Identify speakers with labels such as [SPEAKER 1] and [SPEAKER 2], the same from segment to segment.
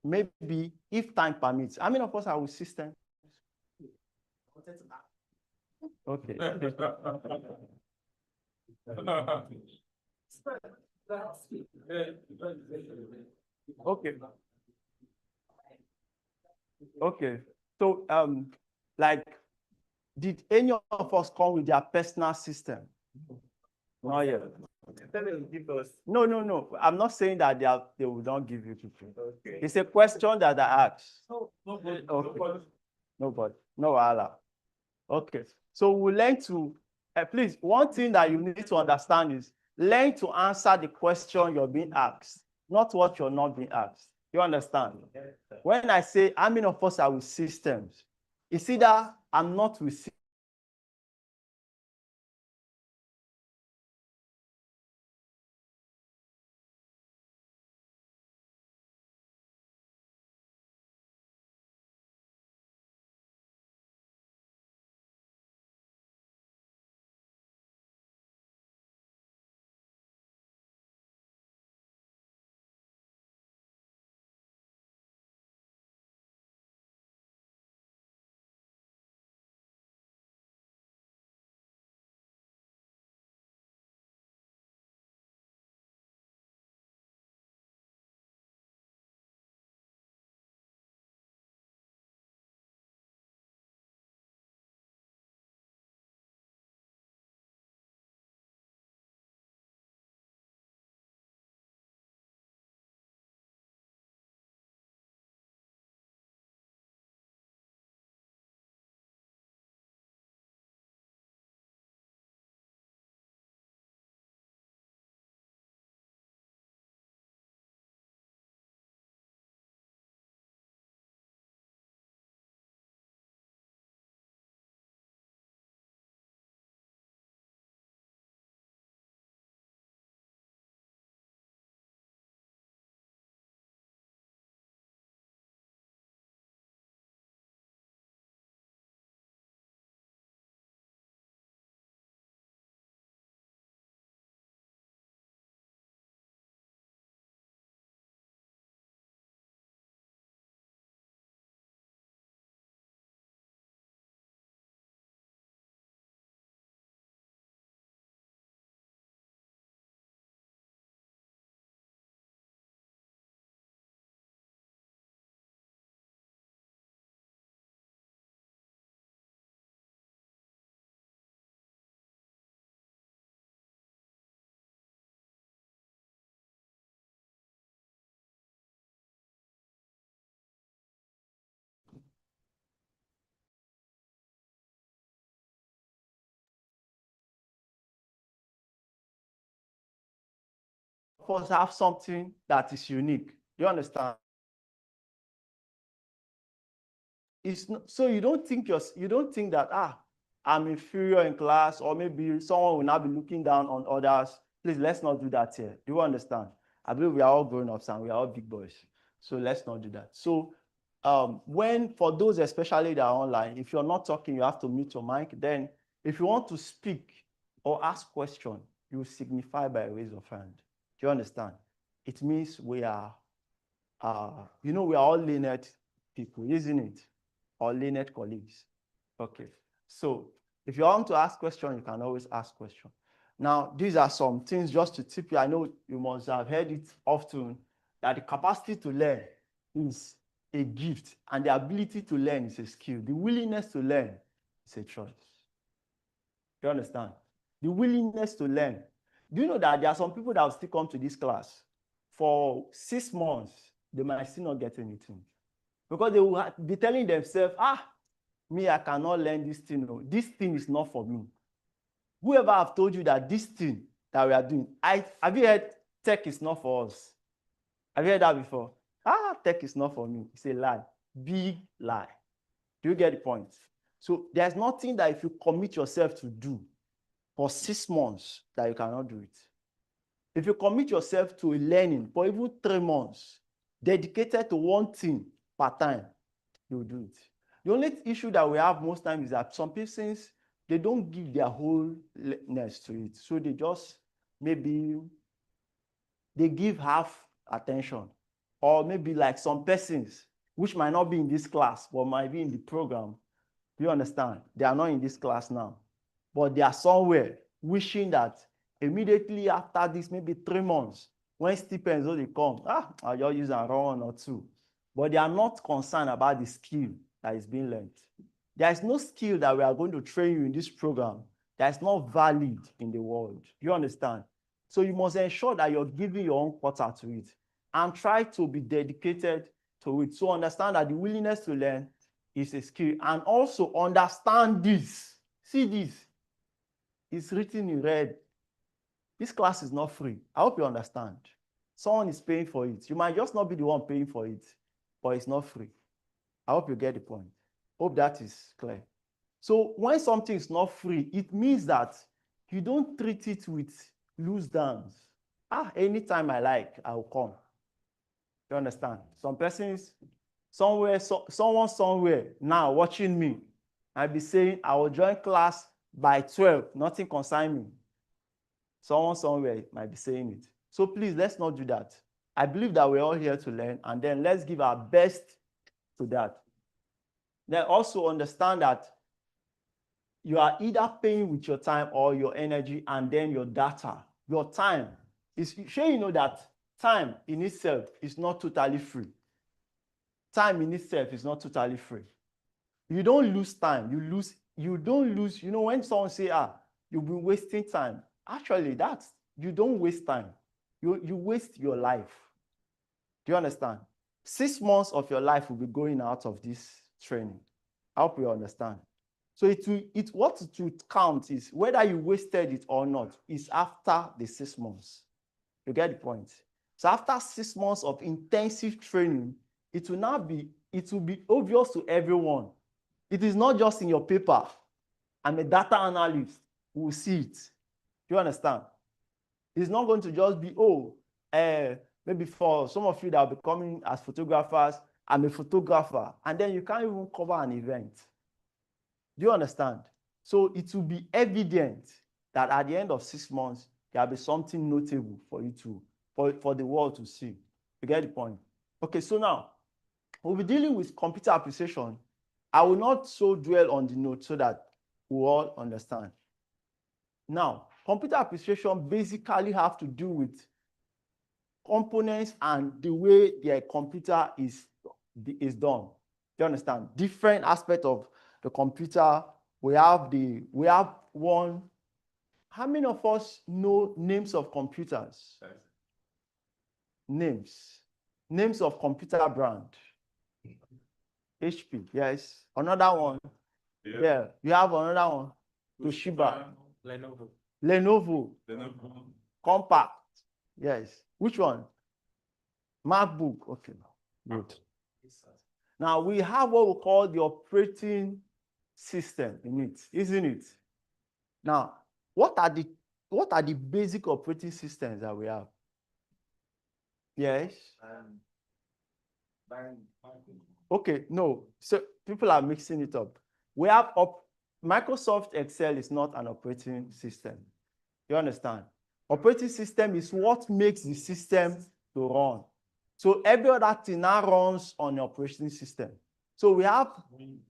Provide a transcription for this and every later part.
[SPEAKER 1] maybe if time permits. How many of us are with system? Okay. Okay. Okay. So, like, did any of us come with their personal system? Not yet. No, no, no. I'm not saying that they will not give you people. Okay. It's a question that I asked. Okay. Nobody. No Allah. Okay. So we learn to, please, one thing that you need to understand is learn to answer the question you're being asked, not what you're not being asked. You understand? When I say how many of us are with systems, it's either I'm not with systems. Of us have something that is unique. Do you understand? It's not, so you don't think that I'm inferior in class, or maybe someone will now be looking down on others. Please, let's not do that here. Do you understand? I believe we are all grown ups and we are all big boys. So let's not do that. So when, for those especially that are online, if you're not talking, you have to mute your mic. Then if you want to speak or ask question, you signify by a raise of hand. Do you understand? It means we are we are all learned people, isn't it? Or learned colleagues. Okay. So if you want to ask question, you can always ask question. Now, these are some things just to tip you. I know you must have heard it often that the capacity to learn is a gift and the ability to learn is a skill. The willingness to learn is a choice. You understand? The willingness to learn. Do you know that there are some people that will still come to this class for 6 months, they might still not get anything because they will be telling themselves, me, I cannot learn this thing. No, this thing is not for me. Whoever have told you that this thing that we are doing, have you heard tech is not for us? Have you heard that before? Tech is not for me. It's a lie. Big lie. Do you get the point? So there's nothing that if you commit yourself to do for 6 months that you cannot do it. If you commit yourself to a learning for even 3 months, dedicated to one thing per time, you'll do it. The only issue that we have most times is that some persons, they don't give their wholeness to it. So they just, maybe they give half attention. or maybe like some persons, which might not be in this class, but might be in the program. Do you understand? They are not in this class now, but they are somewhere wishing that immediately after this, maybe 3 months, when stipends only come, I'll just use and run 1 or 2. But they are not concerned about the skill that is being learned. There is no skill that we are going to train you in this program that is not valid in the world. You understand? So you must ensure that you're giving your own quota to it and try to be dedicated to it. So understand that the willingness to learn is a skill, and also understand this. See this. It's written in red. This class is not free. I hope you understand. Someone is paying for it. You might just not be the one paying for it, but it's not free. I hope you get the point. Hope that is clear. So when something is not free, it means that you don't treat it with loose downs. Anytime I like, I'll come. You understand? Some persons, someone somewhere now watching me, I'll be saying, I will join class by 12, nothing concern me. Someone somewhere might be saying it. So please, let's not do that. I believe that we're all here to learn, and then let's give our best to that. Then also understand that you are either paying with your time or your energy and then your data. Your time is, sure you know that time in itself is not totally free. Time in itself is not totally free. You don't lose time. You don't lose, you know, when someone say, you've been wasting time. Actually, you don't waste time. You waste your life. Do you understand? 6 months of your life will be going out of this training. I hope you understand. So what it will count is whether you wasted it or not is after the 6 months. You get the point? So after 6 months of intensive training, it will be obvious to everyone. It is not just in your paper. I'm a data analyst who will see it. Do you understand? It's not going to just be, maybe for some of you that will be coming as photographers, I'm a photographer, and then you can't even cover an event. Do you understand? So it will be evident that at the end of 6 months, there will be something notable for you for the world to see. You get the point? Okay, so now, we'll be dealing with computer appreciation. I will not so dwell on the note so that we all understand. Now, computer appreciation basically have to do with components and the way their computer is done. You understand? Different aspects of the computer. We have one. How many of us know names of computers? Names of computer brand. HP, yes. Another one. Yeah. You have another one. Toshiba. Lenovo. Compaq. Yes. Which one? MacBook. Okay. Good. Now we have what we call the operating system in it, isn't it? Now, what are the basic operating systems that we have? Yes. Okay, no. So people are mixing it up. We have Microsoft Excel is not an operating system. You understand? Operating system is what makes the system to run. So every other thing now runs on the operating system. So we have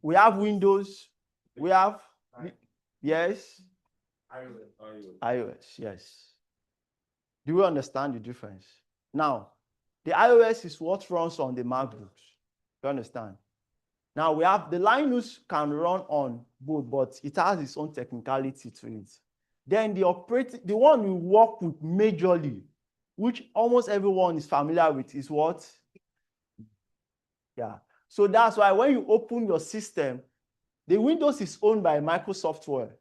[SPEAKER 1] Windows, we have yes. iOS, yes. Do you understand the difference? Now, the iOS is what runs on the MacBooks. You understand? Now we have the Linux can run on both, but it has its own technicality to it. Then the one we work with majorly, which almost everyone is familiar with, is what? Yeah. So that's why when you open your system, the Windows is owned by Microsoft Software.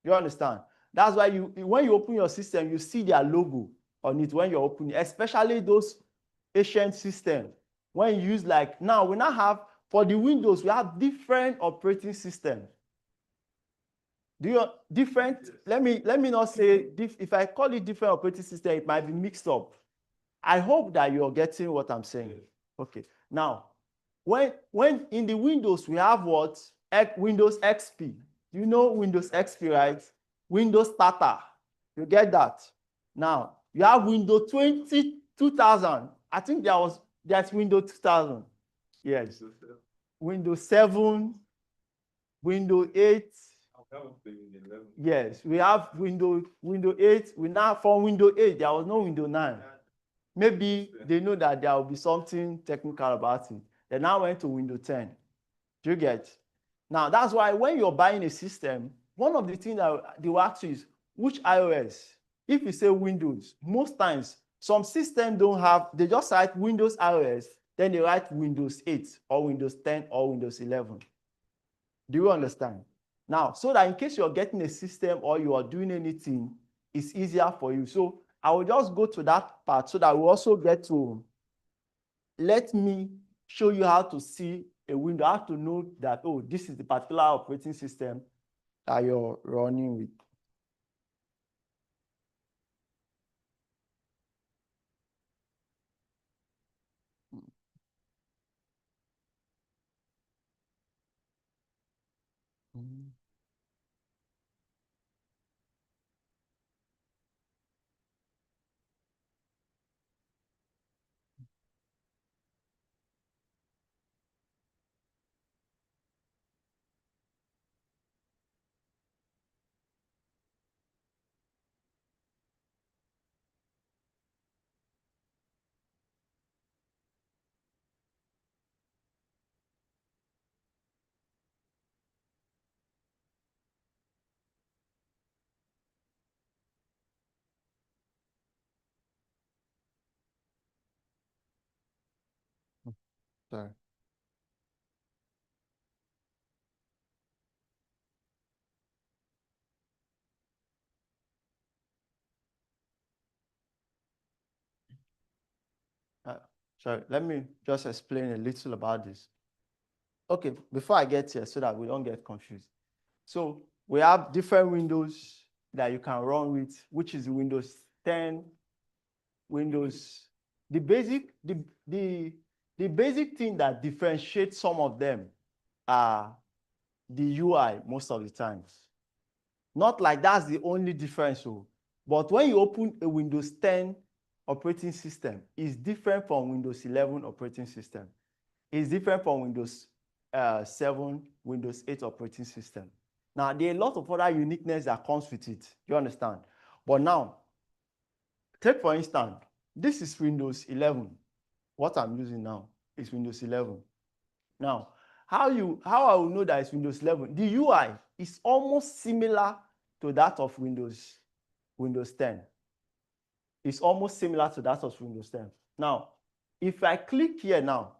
[SPEAKER 1] You understand? That's why when you open your system, you see their logo on it when you're opening, especially those ancient systems. When you use now we now have, for the Windows, we have different operating systems. Different, let me not say, if I call it different operating system, it might be mixed up. I hope that you're getting what I'm saying. Okay. Now, when in the Windows, we have what? Windows XP. You know Windows XP, right? Windows Starter. You get that? Now, you have Windows 2000. I think there was That's Windows 2000. Yes. Windows 7, Windows 8. Yes, we have Windows 8. We now from Windows 8, there was no Windows 9. Maybe they know that there will be something technical about it. They now went to Windows 10. Do you get? Now, that's why when you're buying a system, one of the things that they will ask you is, which iOS? If you say Windows, most times, some systems don't have, they just write Windows iOS, then they write Windows 8 or Windows 10 or Windows 11. Do you understand? Now, so that in case you're getting a system or you are doing anything, it's easier for you. So I will just go to that part so that we also get to, let me show you how to see a window, how to know that, oh, this is the particular operating system that you're running with. Sorry. Sorry, let me just explain a little about this. Okay, before I get here, so that we don't get confused. So we have different windows that you can run with, which is Windows 10, Windows. The basic thing that differentiates some of them are the UI most of the times. Not like that's the only difference, but when you open a Windows 10 operating system, it's different from Windows 11 operating system. It's different from Windows 7, Windows 8 operating system. Now, there are a lot of other uniqueness that comes with it. You understand? But now, take for instance, this is Windows 11. What I'm using now is Windows 11. Now, how I will know that it's Windows 11? The UI is almost similar to that of Windows 10. It's almost similar to that of Windows 10. Now, if I click here now,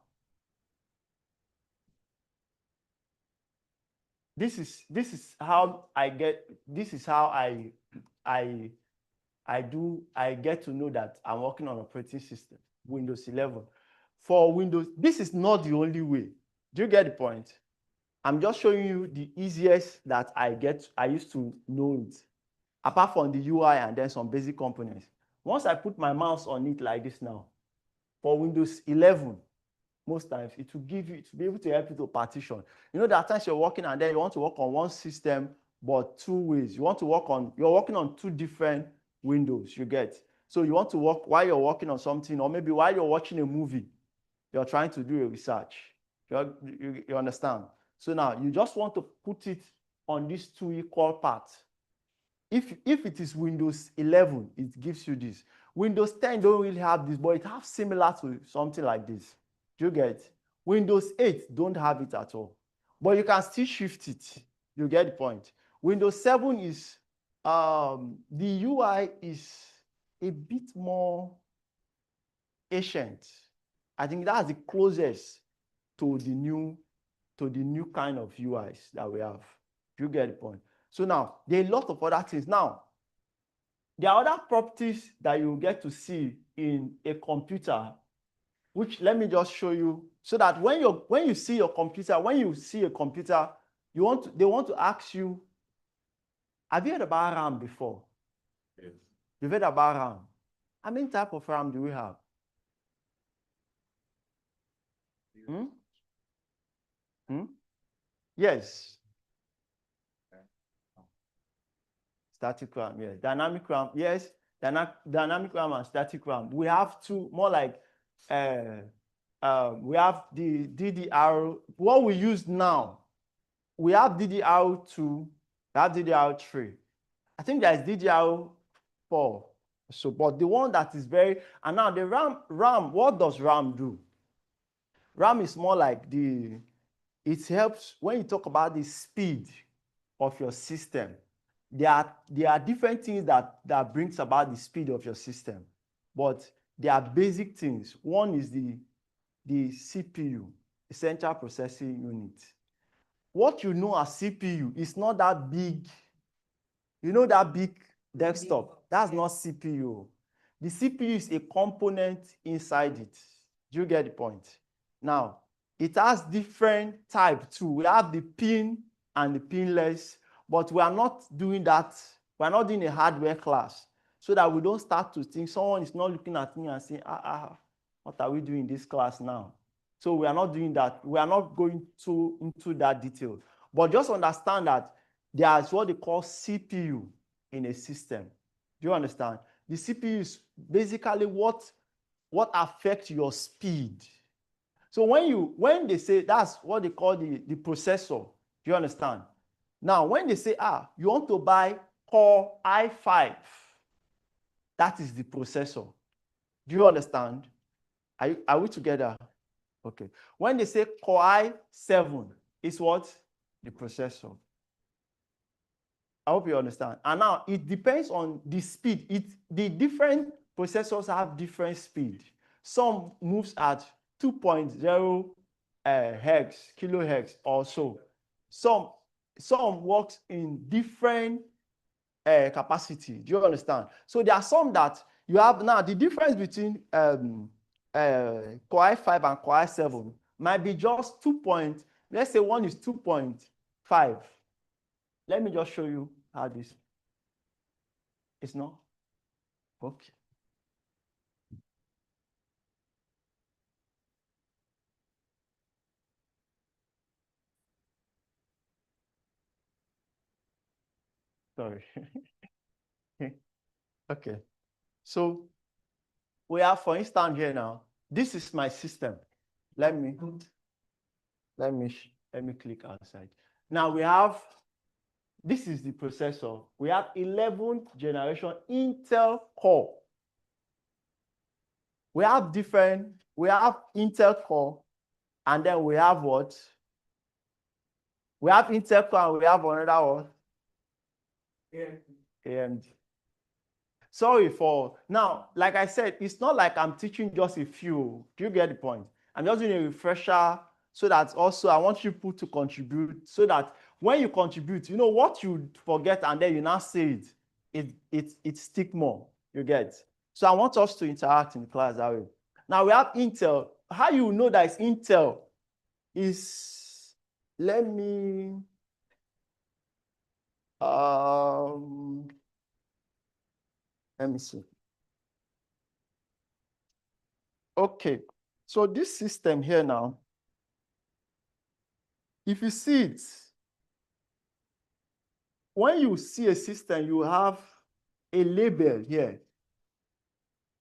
[SPEAKER 1] this is how I get to know that I'm working on operating system, Windows 11. For Windows, this is not the only way. Do you get the point? I'm just showing you the easiest that I used to know it, apart from the UI and then some basic components. Once I put my mouse on it like this now, for Windows 11, most times it will give you, to be able to help you to partition. You know, there are times you're working and then you want to work on one system, but two ways. You're working on two different windows, you get. So you want to work while you're working on something, or maybe while you're watching a movie, you're trying to do a research. You understand? So now you just want to put it on these two equal parts. If it is Windows 11, it gives you this. Windows 10 don't really have this, but it has similar to something like this. Do you get? Windows 8 don't have it at all, but you can still shift it. You get the point. Windows 7 is, the UI is a bit more ancient. I think that's the closest to the new kind of UIs that we have. Do you get the point? So now, there are a lot of other things. Now, there are other properties that you get to see in a computer, which let me just show you, so that when you see a computer, they want to ask you, have you heard about RAM before? Yes. You've heard about RAM. How many types of RAM do we have? Yes. Static RAM, yes. Dynamic RAM, yes. Dynamic RAM and static RAM. We have two, more like we have the DDR. What we use now, we have DDR2, we have DDR3. I think there is DDR4. So, but the one that is very, and now the RAM, what does RAM do? RAM is more like it helps when you talk about the speed of your system. There are different things that brings about the speed of your system, but there are basic things. One is the CPU, the central processing unit. What you know as CPU is not that big. You know that big desktop? That's not CPU. The CPU is a component inside it. Do you get the point? Now, it has different type too. We have the pin and the pinless, but we are not doing that. We are not doing a hardware class so that we don't start to think someone is not looking at me and saying, what are we doing in this class now? So we are not doing that. We are not going into that detail. But just understand that there's what they call CPU in a system. Do you understand? The CPU is basically what affects your speed. So when they say that's what they call the processor, do you understand? Now, when they say, you want to buy Core i5, that is the processor. Do you understand? Are we together? Okay. When they say Core i7, it's what? The processor. I hope you understand. And now it depends on the speed. The different processors have different speed. Some moves at 2.0 kilohertz or so. Some works in different capacity. Do you understand? So there are some that you have now. The difference between Core i5 and Core i7 might be just let's say one is 2.5. Let me just show you how this. It's not? Okay. Sorry. Okay. So we have, for instance, here now, this is my system. Let me click outside. Now we have, this is the processor. We have 11th generation Intel Core. We have Intel Core, and then we have what? We have Intel Core, and we have another one. AMD. Sorry for now, like I said, it's not like I'm teaching just a few. Do you get the point? I'm just doing a refresher so that also I want people to contribute so that when you contribute, you know what you forget and then you now say it stick more. You get? So I want us to interact in class that way. Now we have Intel. How you know that it's Intel is, let me see. Okay, so this system here now, if you see it, when you see a system, you have a label here.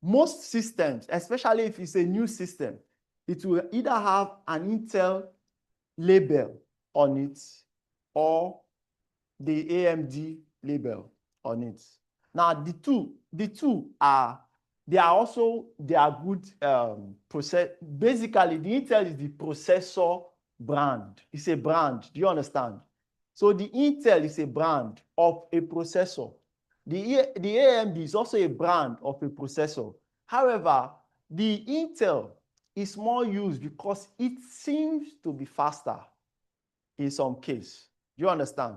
[SPEAKER 1] Most systems, especially if it's a new system, it will either have an Intel label on it or the AMD label on it. Now, the two are, they are good process. Basically, the Intel is the processor brand. It's a brand. Do you understand? So the Intel is a brand of a processor. The AMD is also a brand of a processor. However, the Intel is more used because it seems to be faster in some case. Do you understand?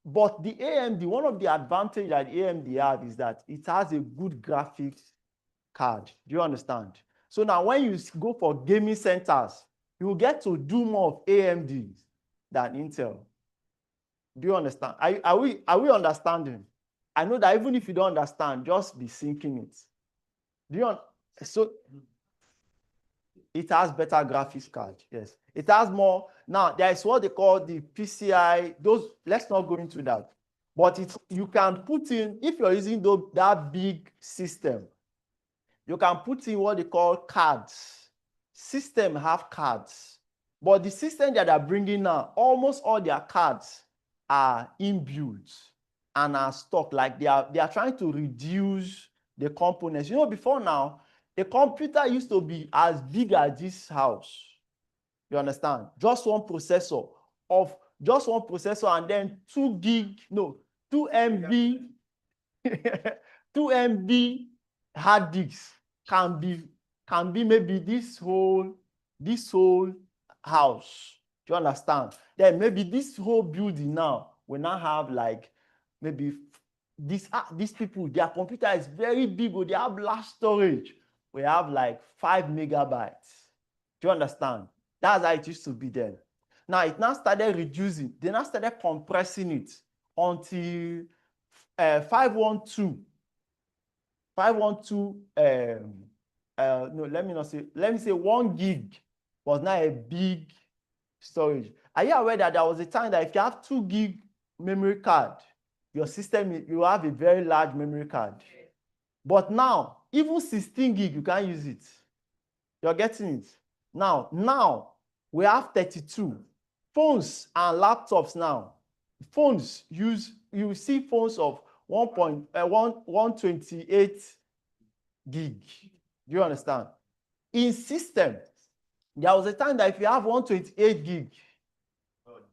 [SPEAKER 1] But the AMD, one of the advantages that AMD have is that it has a good graphics card. Do you understand? So now when you go for gaming centers, you will get to do more of AMD than Intel. Do you understand? Are we understanding? I know that even if you don't understand, just be thinking it. Do you so it has better graphics card, yes. It has more. Now, there is what they call the PCI. Those, let's not go into that. But you can put in, if you're using that big system, you can put in what they call cards. system have cards, but the system that they're bringing now, almost all their cards are inbuilt and are stock. Like they are trying to reduce the components. You know, before now, a computer used to be as big as this house. You understand? Just one processor and then 2 MB 2 MB hard disks can be maybe this whole house. Do you understand? Then maybe this whole building now will now have like maybe these people, their computer is very big, or they have large storage. We have like 5 megabytes. Do you understand? That's how it used to be then. Now it now started reducing. They now started compressing it until 512. No, let me say 1 gig was now a big storage. Are you aware that there was a time that if you have 2 gig memory card, your system, you have a very large memory card. But now, even 16 gig, you can't use it. You're getting it. Now we have 32. Phones and laptops now. Phones you see phones of 128 gig. Do you understand? In system, there was a time that if you have 128 gig,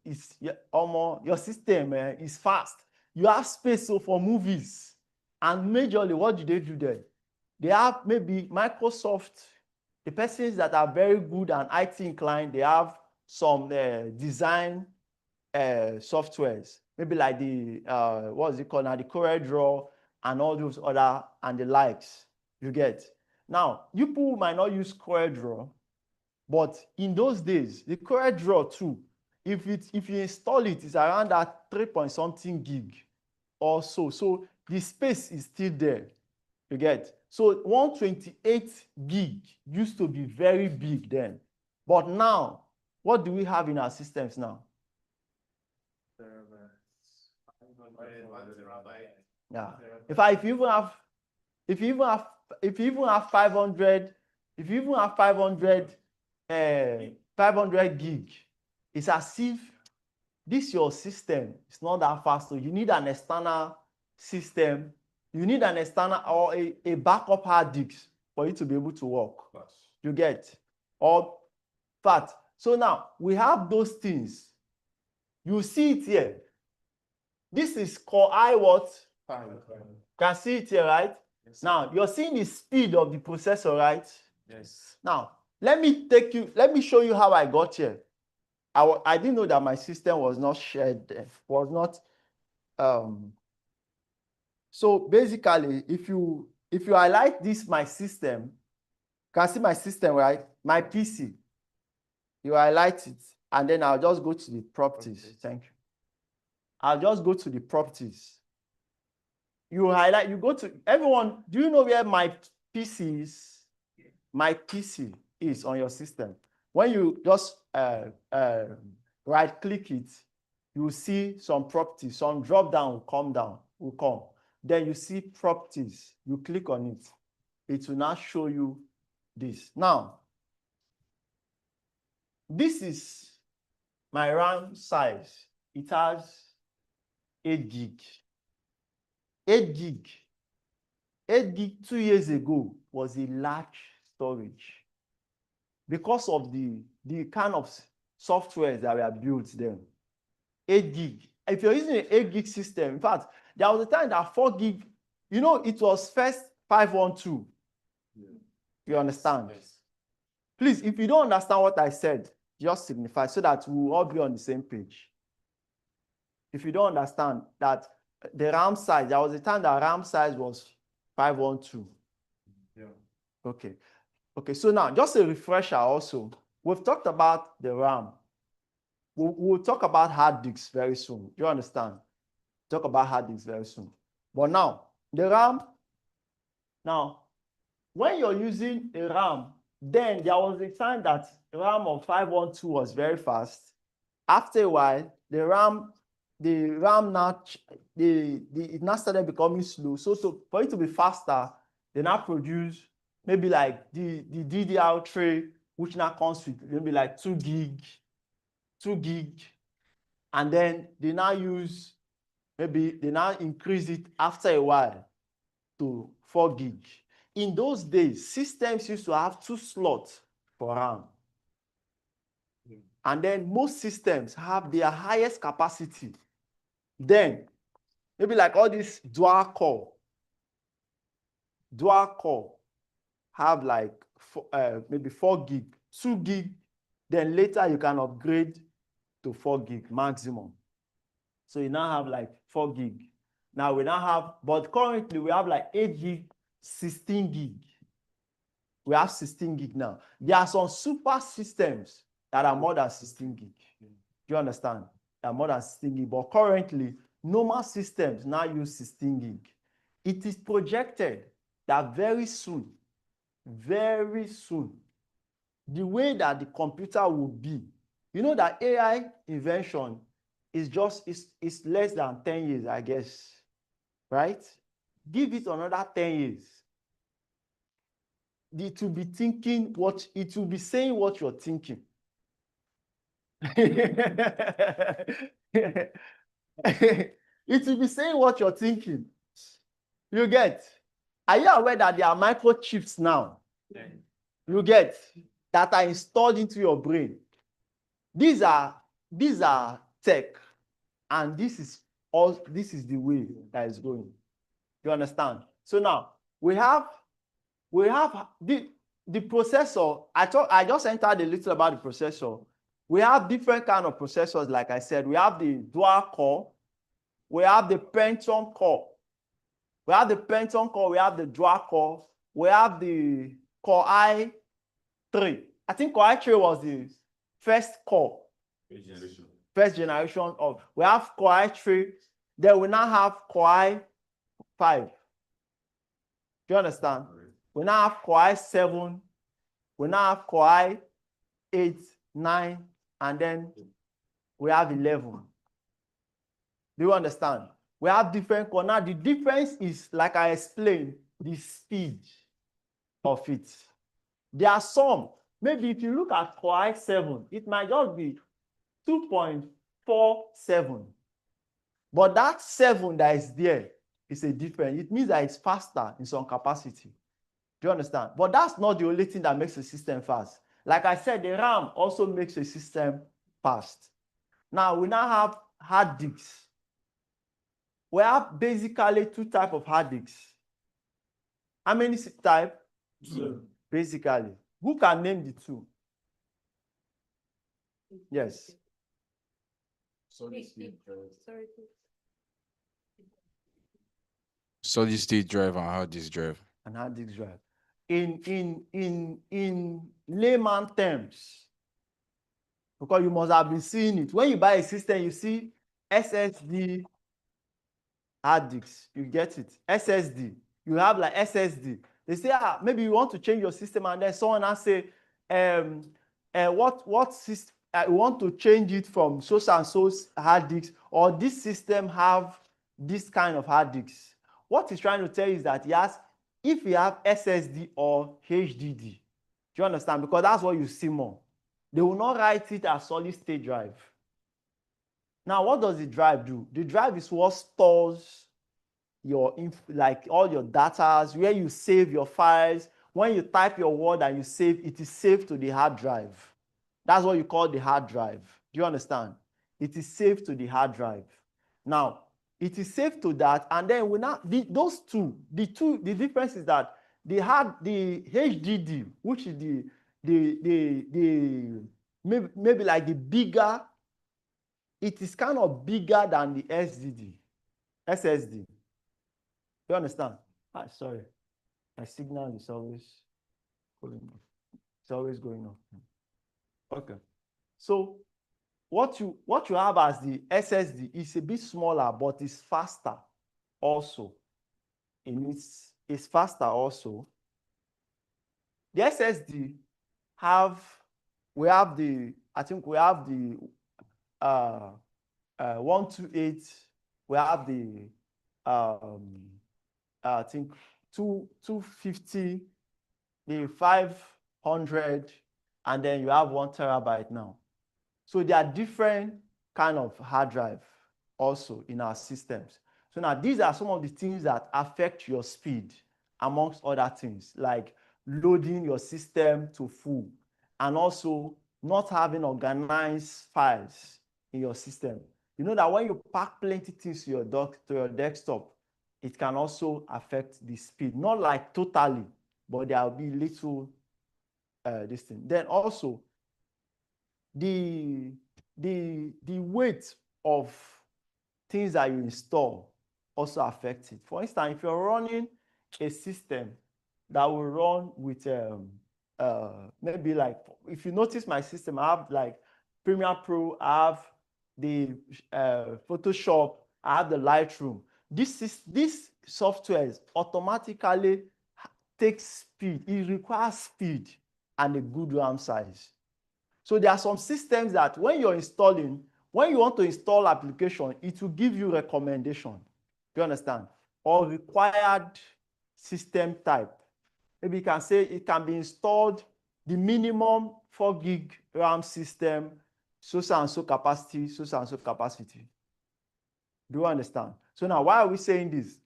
[SPEAKER 1] it's your system is fast. You have space for movies. And majorly, what do they do there? They have maybe Microsoft, the persons that are very good and IT inclined, they have some design softwares, maybe like the what's it called now, the CorelDRAW and all those other and the likes. You get. Now, you people might not use CorelDRAW, but in those days, the CorelDRAW too, if you install it, it's around that 3-point-something gig or so. So the space is still there. You get. So 128 gig used to be very big then. But now, what do we have in our systems now? Yeah. If you even have 500 gig, it's as if this your system is not that fast. So you need an external system. You need an external or a backup hard disk for it to be able to work. Yes. You get. Or fat. So now we have those things. You see it here. This is Core i what? 5. Can see it here, right? Yes. Now you're seeing the speed of the processor, right? Yes. Now let me show you how I got here. I didn't know that my system was not shared, was not so basically, if you highlight this, my system, you can see my system, right? My PC. You highlight it, and then I'll just go to the properties. Okay. Thank you. I'll just go to the properties. You highlight, you go to everyone. Do you know where my PC is? Yeah. My PC is on your system. When you just right click it, you will see some properties, some drop down will come. Then you see properties, you click on it. It will now show you this. Now, this is my RAM size. It has 8 gig. 8 gig. 8 gig 2 years ago was a large storage because of the kind of software that were built then. 8 gig. If you're using an 8 gig system, in fact, there was a time that 4 gig, you know, it was first 512. Yeah. You understand? Yes. Please, if you don't understand what I said, just signify so that we will all be on the same page. If you don't understand that the RAM size, there was a time that RAM size was 512. Yeah. Okay. Okay, so now just a refresher also. We've talked about the RAM. We'll talk about hard disks very soon. You understand? Talk about hard disks very soon. But now, the RAM, now, when you're using a RAM, then there was a time that RAM of 512 was very fast. After a while, the RAM now, it now started becoming slow. So for it to be faster, they now produce maybe like the DDR3 which now comes with maybe like 2 gig, and then they now use, maybe they now increase it after a while to 4 gig. In those days, systems used to have 2 slots for RAM. And then most systems have their highest capacity. Then, maybe like all this dual core have like maybe 4 gig, 2 gig. Then later you can upgrade to 4 gig maximum. So you now have like 4 gig. Now we now have, but currently we have like 8 gig, 16 gig. We have 16 gig now. There are some super systems that are more than 16 gig. Do you understand? They are more than 16 gig. But currently, normal systems now use 16 gig. It is projected that very soon, the way that the computer will be, you know that AI invention is less than 10 years, I guess, right? Give it another 10 years. It will be thinking what, it will be saying what you're thinking. It will be saying what you're thinking. You get? Are you aware that there are microchips now? Yeah. You get? That are installed into your brain. These are tech, and this is the way that is going. You understand? So now we have the processor. I just entered a little about the processor. We have different kind of processors, like I said. We have the dual core, we have the Pentium core. We have the Pentium core, we have the dual core, we have the Core i3. I think Core i3 was the first core. First generation of. We have Core i3, then we now have Core i5. Do you understand? We now have Core i7, we now have Core i8, 9, and then we have 11. Do you understand? We have different core. Now, the difference is, like I explained, the speed of it. There are some, maybe if you look at Core i7, it might just be 2.47. But that 7 that is there is a difference. It means that it's faster in some capacity. Do you understand? But that's not the only thing that makes a system fast. Like I said, the RAM also makes a system fast. Now, we now have hard disks. We have basically 2 types of hard disks. How many types? 2. Basically. Who can name the 2? Yes.
[SPEAKER 2] Solid state drive.
[SPEAKER 3] Solid state drive and hard disk drive.
[SPEAKER 1] And hard disk drive. In layman terms, because you must have been seeing it. When you buy a system, you see SSD hard disks. You get it. SSD. You have like SSD. They say, maybe you want to change your system, and then someone else say, what system? I want to change it from so and so hard disks, or this system have this kind of hard disks. What he's trying to tell you is that yes, if you have SSD or HDD, do you understand? Because that's what you see more. They will not write it as solid state drive. Now, what does the drive do? The drive is what stores your like all your data, where you save your files. When you type your word and you save, it is saved to the hard drive. That's what you call the hard drive. Do you understand? It is saved to the hard drive. Now, it is saved to that, and then we now the difference is that the HDD, which is maybe like the bigger, it is kind of bigger than the SSD. You understand? Sorry, my signal is always going off. It's always going off. Okay, so what you have as the SSD is a bit smaller, but it's faster also. It's faster also. The SSD we have the 128, we have the I think 250, the 500, and then you have 1 terabyte now. So there are different kind of hard drive also in our systems. So now these are some of the things that affect your speed, amongst other things, like loading your system to full, and also not having organized files in your system. You know that when you pack plenty things to your desktop, it can also affect the speed. Not like totally, but there will be little this thing. Then also the weight of things that you install also affect it. For instance, if you're running a system that will run with maybe like, if you notice my system, I have like Premiere Pro, I have the Photoshop, I have the Lightroom. This software automatically takes speed. It requires speed and a good RAM size. So there are some systems that when you're installing, when you want to install application, it will give you recommendation. Do you understand? Or required system type. Maybe you can say it can be installed the minimum 4 gig RAM system, so and so capacity, so and so capacity. Do you understand? So now why are we saying this?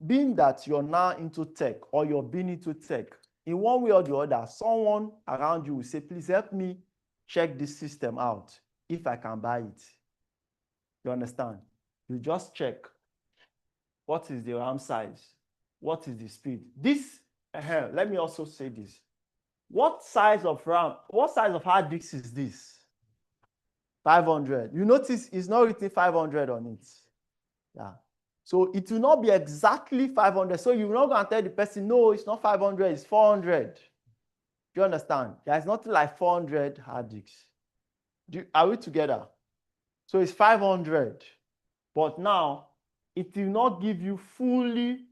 [SPEAKER 1] Being that you're now into tech, or you're being into tech, in one way or the other, someone around you will say, please help me check this system out if I can buy it. You understand? You just check what is the RAM size, what is the speed. This, let me also say this. What size of RAM, what size of hard disk is this? 500. You notice it's not written 500 on it. Yeah. So it will not be exactly 500. So you're not going to tell the person, no, it's not 500, it's 400. Do you understand? There's nothing like 400 hard disks. Are we together? So it's 500. But now, it will not give you fully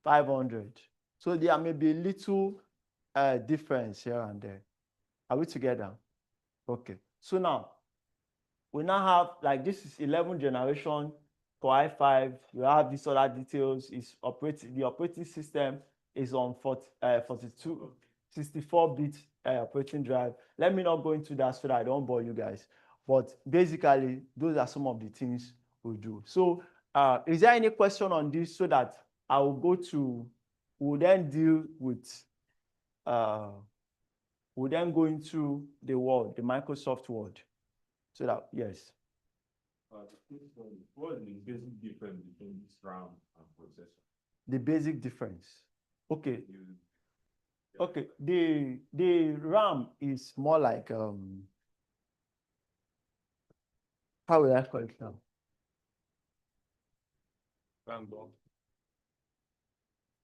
[SPEAKER 1] 500. So there may be a little difference here and there. Are we together? Okay. So now, we now have, like, this is 11th generation Core i5. You have these other details. The operating system is on 64-bit operating drive. Let me not go into that so that I don't bore you guys. But basically, those are some of the things we do. So is there any question on this, so that I will go to, we'll then deal with, we'll then go into the world, the Microsoft world. So that, yes.
[SPEAKER 2] What is the basic difference between this RAM and processor?
[SPEAKER 1] The basic difference. Okay. Okay. The RAM is more like how will I call it now?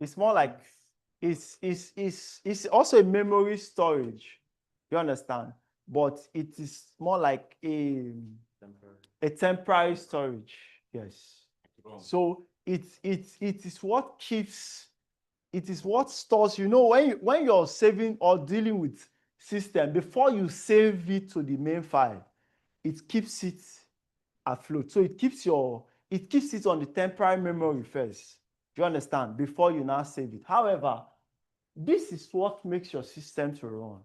[SPEAKER 1] It's more like it's also a memory storage. You understand? But it is more like a temporary storage. Yes. So it is what keeps, it is what stores. You know, when you're saving or dealing with system, before you save it to the main file, it keeps it afloat. So it keeps it on the temporary memory first. Do you understand? Before you now save it. However, this is what makes your system to run.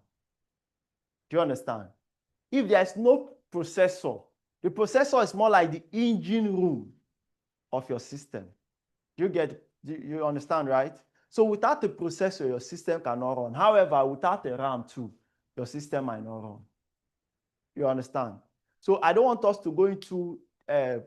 [SPEAKER 1] Do you understand? If there's no processor, the processor is more like the engine room of your system. You understand, right? So without a processor, your system cannot run. However, without a RAM too, your system might not run. You understand? So I don't want us to go into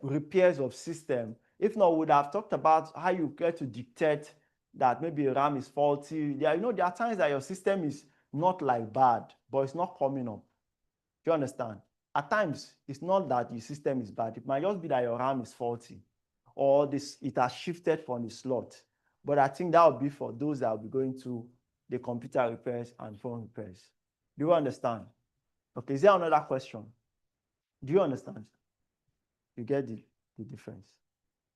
[SPEAKER 1] repairs of system. If not, we would have talked about how you get to dictate that maybe a RAM is faulty. There are times that your system is not like bad, but it's not coming up. Do you understand? At times, it's not that your system is bad. It might just be that your RAM is faulty, or it has shifted from the slot. But I think that will be for those that will be going to the computer repairs and phone repairs. Do you understand? Okay, is there another question? Do you understand? You get the difference?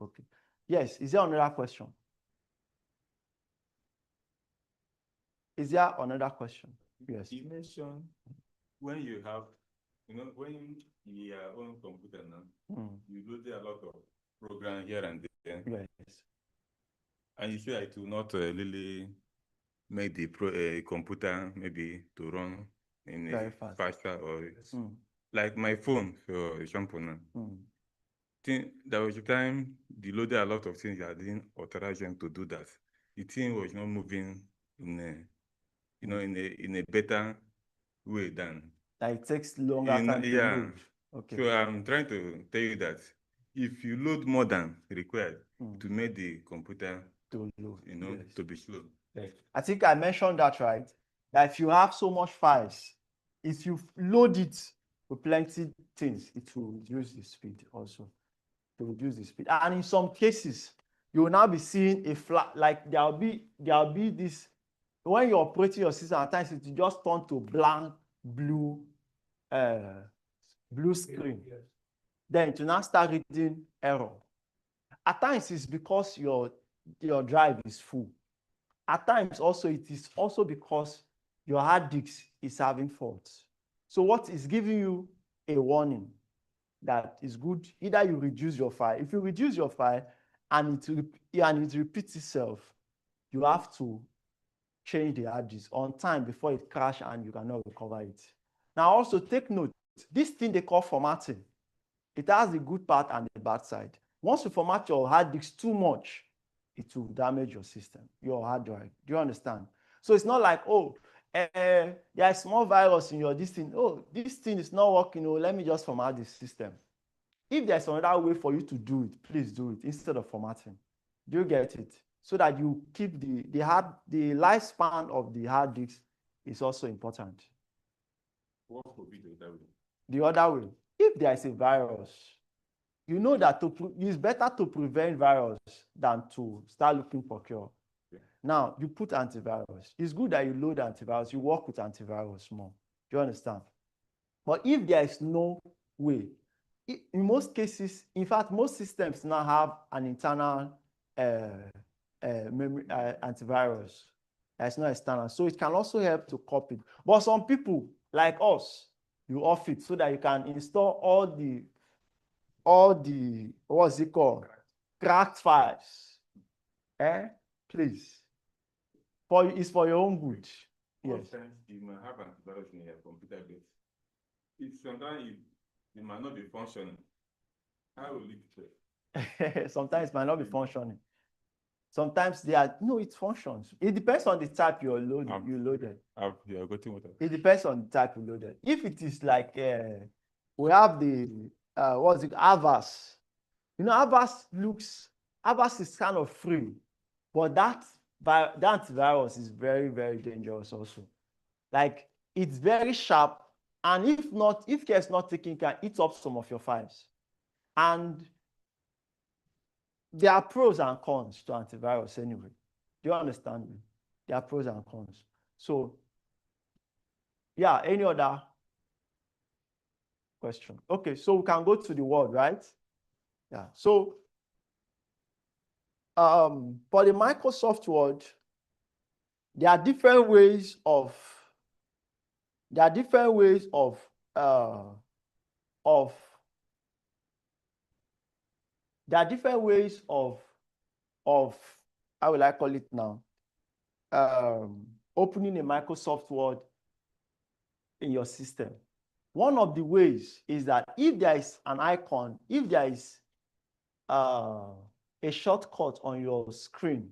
[SPEAKER 1] Okay. Yes, is there another question? Is there another question? Yes.
[SPEAKER 4] You mentioned when you have, when you own computer now, you load a lot of program here and there.
[SPEAKER 1] Yes.
[SPEAKER 4] And you feel like it will not really make the computer maybe to run in
[SPEAKER 1] Very
[SPEAKER 4] a
[SPEAKER 1] fast.
[SPEAKER 4] faster or
[SPEAKER 1] Mm,
[SPEAKER 4] like my phone, for example now.
[SPEAKER 1] mm,
[SPEAKER 4] There was a time they loaded a lot of things that didn't authorize them to do that. The thing was not moving in a, in a better way than
[SPEAKER 1] That it takes longer time to
[SPEAKER 4] yeah.
[SPEAKER 1] load. Okay.
[SPEAKER 4] So I'm trying to tell you that if you load more than required
[SPEAKER 1] Mm.
[SPEAKER 4] to make the computer,
[SPEAKER 1] To load. Yes.
[SPEAKER 4] to be slow.
[SPEAKER 1] Yes. I think I mentioned that, right? That if you have so much files, if you load it with plenty things, it will reduce the speed also. To reduce the speed. And in some cases, you will now be seeing a flat, like there'll be this, when you're operating your system, at times it will just turn to blank blue screen. Then it will now start reading error. At times it's because your drive is full. At times also it is also because your hard disk is having faults. So what is giving you a warning that is good, either you reduce your file. If you reduce your file and it repeats itself, you have to change the hard disk on time before it crashes and you cannot recover it. Now also take note, this thing they call formatting, it has the good part and the bad side. Once you format your hard disk too much, it will damage your system, your hard drive. Do you understand? So it's not like, oh, there is small virus in your this thing. Oh, this thing is not working. Oh, let me just format the system. If there's another way for you to do it, please do it instead of formatting. Do you get it? So that you keep the lifespan of the hard disk is also important.
[SPEAKER 4] What could be the other way?
[SPEAKER 1] The other way, if there is a virus, you know that it's better to prevent virus than to start looking for cure.
[SPEAKER 4] Yeah.
[SPEAKER 1] Now, you put antivirus. It's good that you load antivirus. You work with antivirus more. Do you understand? But if there is no way, in most cases, in fact, most systems now have an internal memory antivirus. That's not external. So it can also help to copy. But some people, like us, you off it so that you can install all the what's it called, cracked files. Please, it's for your own good. Yes.
[SPEAKER 4] Sometimes you might have antivirus in your computer, but sometimes it might not be functioning. How will it check?
[SPEAKER 1] Sometimes it might not be functioning. Sometimes it functions. It depends on the type you loaded.
[SPEAKER 4] You are getting what
[SPEAKER 1] It depends on the type you loaded. If it is like we have the Avast. Avast is kind of free, but that antivirus is very, very dangerous also. Like, it's very sharp, and if care is not taken, can eat up some of your files. And there are pros and cons to antivirus anyway. Do you understand me? There are pros and cons. So, yeah, any other question? Okay, so we can go to the word, right? Yeah, so for the Microsoft Word, there are different ways of how will I call it now? Opening a Microsoft Word in your system. One of the ways is that if there is an icon, if there is a shortcut on your screen,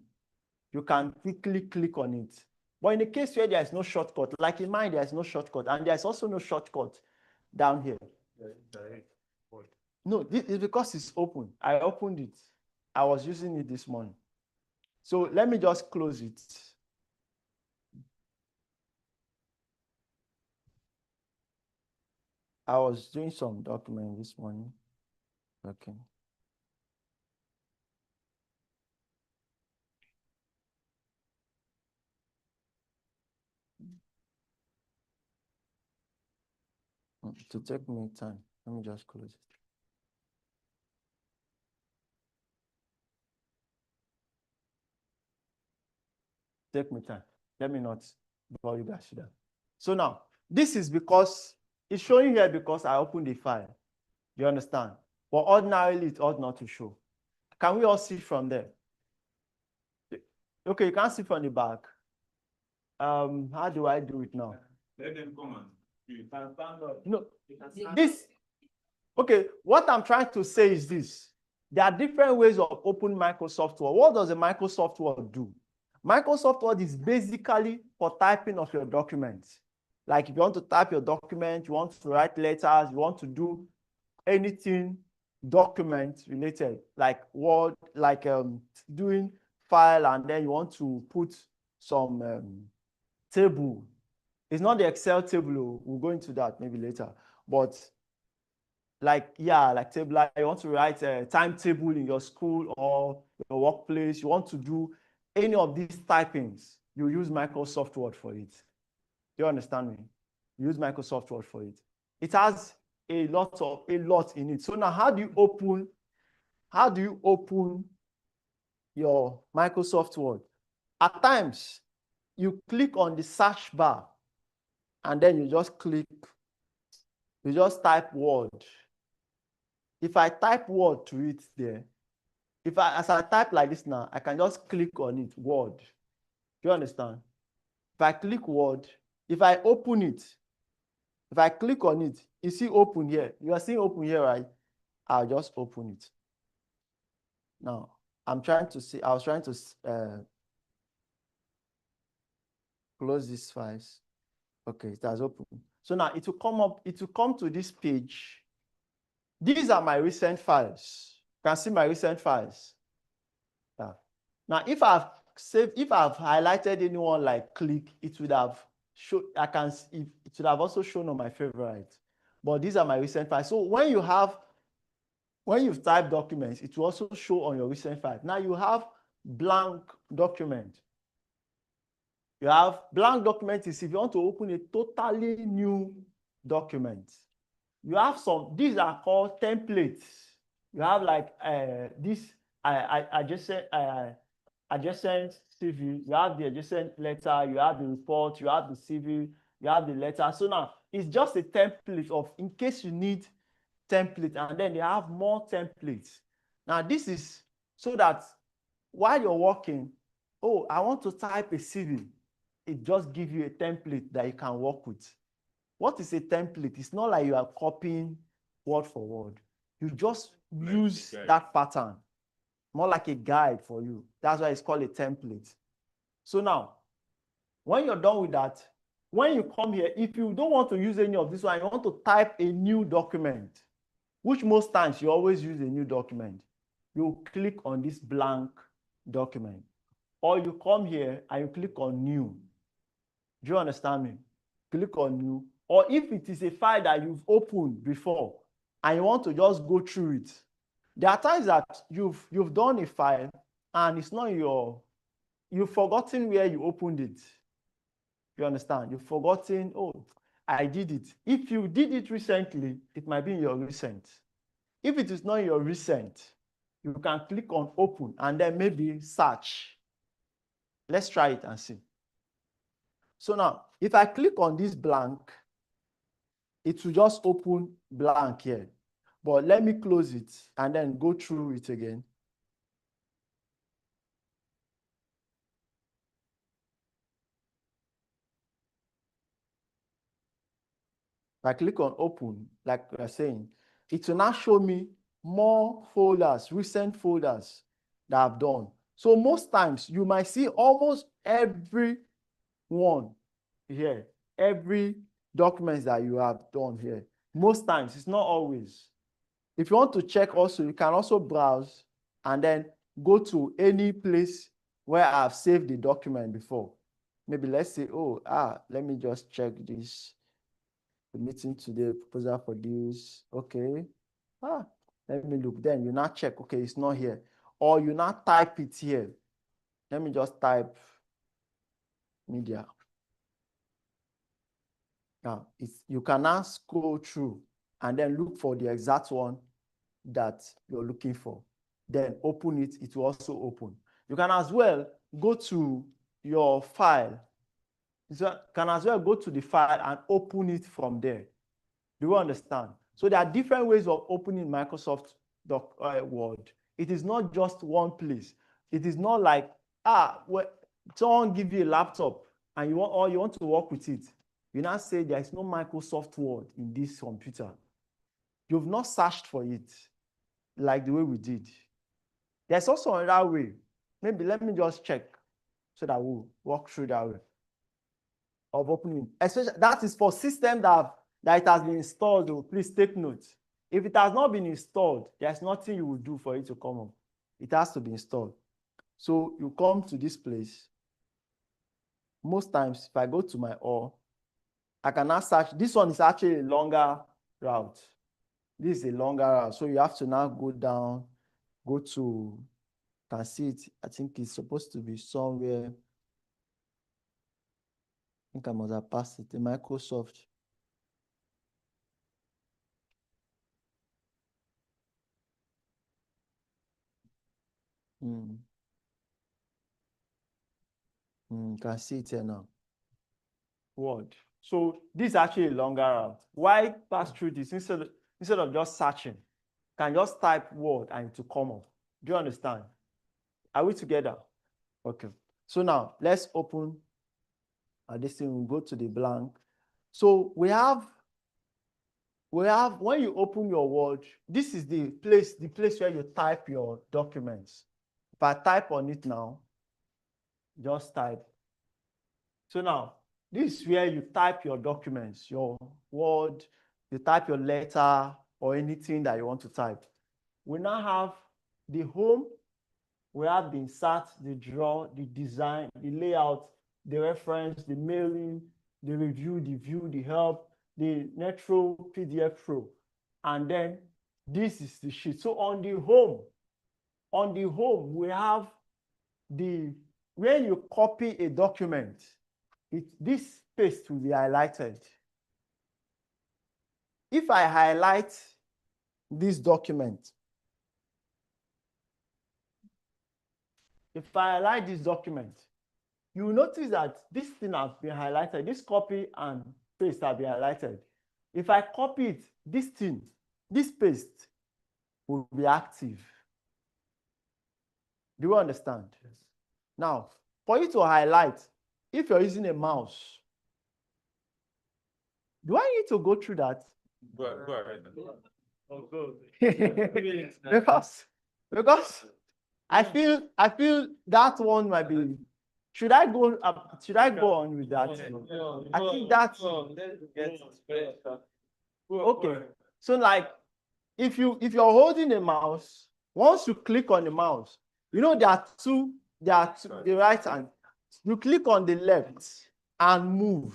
[SPEAKER 1] you can quickly click on it. But in the case where there is no shortcut, like in mine, there is no shortcut, and there's also no shortcut down here. No, this is because it's open. I opened it. I was using it this morning. So let me just close it. I was doing some document this morning. Okay. To take me time, let me just close it. Take me time. Let me not bore you guys down. So now, this is because it's showing here because I opened the file. You understand? But ordinarily, it ought not to show. Can we all see from there? Okay, you can't see from the back. How do I do it now?
[SPEAKER 4] Let them come and you
[SPEAKER 2] can stand up.
[SPEAKER 1] No,
[SPEAKER 2] You can stand
[SPEAKER 1] this, okay, what I'm trying to say is this. There are different ways of opening Microsoft Word. What does a Microsoft Word do? Microsoft Word is basically for typing of your documents. Like if you want to type your document, you want to write letters, you want to do anything document related, like Word, like doing file, and then you want to put some table. It's not the Excel table, we'll go into that maybe later, but like, yeah, like table, like you want to write a timetable in your school or your workplace, you want to do any of these typings, you use Microsoft Word for it. Do you understand me? You use Microsoft Word for it. It has a lot in it. So now how do you open your Microsoft Word? At times, you click on the search bar and then you just type Word. If I type Word to it there, as I type like this now, I can just click on it, Word. Do you understand? If I click Word, if I open it, if I click on it, you see open here. You are seeing open here, right? I'll just open it. Now, I was trying to close these files. Okay, it has opened. So now it will come to this page. These are my recent files. You can see my recent files. Yeah. Now, if I've highlighted anyone like click, it would have it would have also shown on my favorite. But these are my recent files. So when you've typed documents, it will also show on your recent file. Now you have blank document. You have blank document is if you want to open a totally new document. You have these are called templates. You have like this adjacent CV, you have the adjacent letter, you have the report, you have the CV, you have the letter. So now it's just a template of in case you need template, and then they have more templates. Now this is so that while you're working, oh, I want to type a CV. It just gives you a template that you can work with. What is a template? It's not like you are copying word for word. You just use that pattern, more like a guide for you. That's why it's called a template. So now, when you're done with that, when you come here, if you don't want to use any of this one, you want to type a new document, which most times you always use a new document, you click on this blank document. Or you come here and you click on new. Do you understand me? Click on new. Or if it is a file that you've opened before and you want to just go through it, there are times that you've done a file and it's not you've forgotten where you opened it. You understand? You've forgotten, oh, I did it. If you did it recently, it might be in your recent. If it is not in your recent, you can click on open and then maybe search. Let's try it and see. So now, if I click on this blank, it will just open blank here. But let me close it and then go through it again. If I click on open, like we are saying, it will now show me more folders, recent folders that I've done. So most times you might see almost every one here, every document that you have done here. Most times, it's not always. If you want to check also, you can also browse and then go to any place where I've saved the document before. Maybe let's say, oh, let me just check this. The meeting today, proposal for this. Okay. Let me look. Then you now check, okay, it's not here. Or you now type it here. Let me just type media. Now, you can now scroll through and then look for the exact one that you're looking for. Then open it, it will also open. You can as well go to your file. You can as well go to the file and open it from there. Do you understand? So there are different ways of opening Microsoft Word. It is not just one place. It is not like, someone give you a laptop and you want to work with it, you now say there is no Microsoft Word in this computer. You've not searched for it like the way we did. There's also another way. Maybe let me just check so that we'll walk through that way of opening. Especially that is for system that it has been installed. Though. Please take note. If it has not been installed, there's nothing you will do for it to come up. It has to be installed. So you come to this place. Most times, if I go to my OR, I can now search. This one is actually a longer route. This is a longer route. So you have to now go down, go to, can see it. I think it's supposed to be somewhere. I think I must have passed it. The Microsoft. Can see it here now. Word. So this is actually a longer route. Why pass through this instead of just searching? Can just type word and it will come up. Do you understand? Are we together? Okay. So now let's open this thing. We'll go to the blank. So we have when you open your Word, this is the place where you type your documents. If I type on it now, just type. So now, this is where you type your documents, your Word, you type your letter or anything that you want to type. We now have the home, we have the insert, the draw, the design, the layout, the reference, the mailing, the review, the view, the help, the Netro PDF Pro. And then this is the sheet. So on the home, we have when you copy a document, this space will be highlighted. If I highlight this document, you will notice that this thing has been highlighted. This copy and paste have been highlighted. If I copy it, this paste will be active. Do you understand? Yes. Now, for you to highlight, if you're using a mouse, do I need to go through that?
[SPEAKER 4] Go ahead.
[SPEAKER 2] Oh, good.
[SPEAKER 1] because I feel that one might be. Should I go on with that? I think that's okay. So like, if you're holding a mouse, once you click on the mouse, you know there are two, the right hand. You click on the left and move.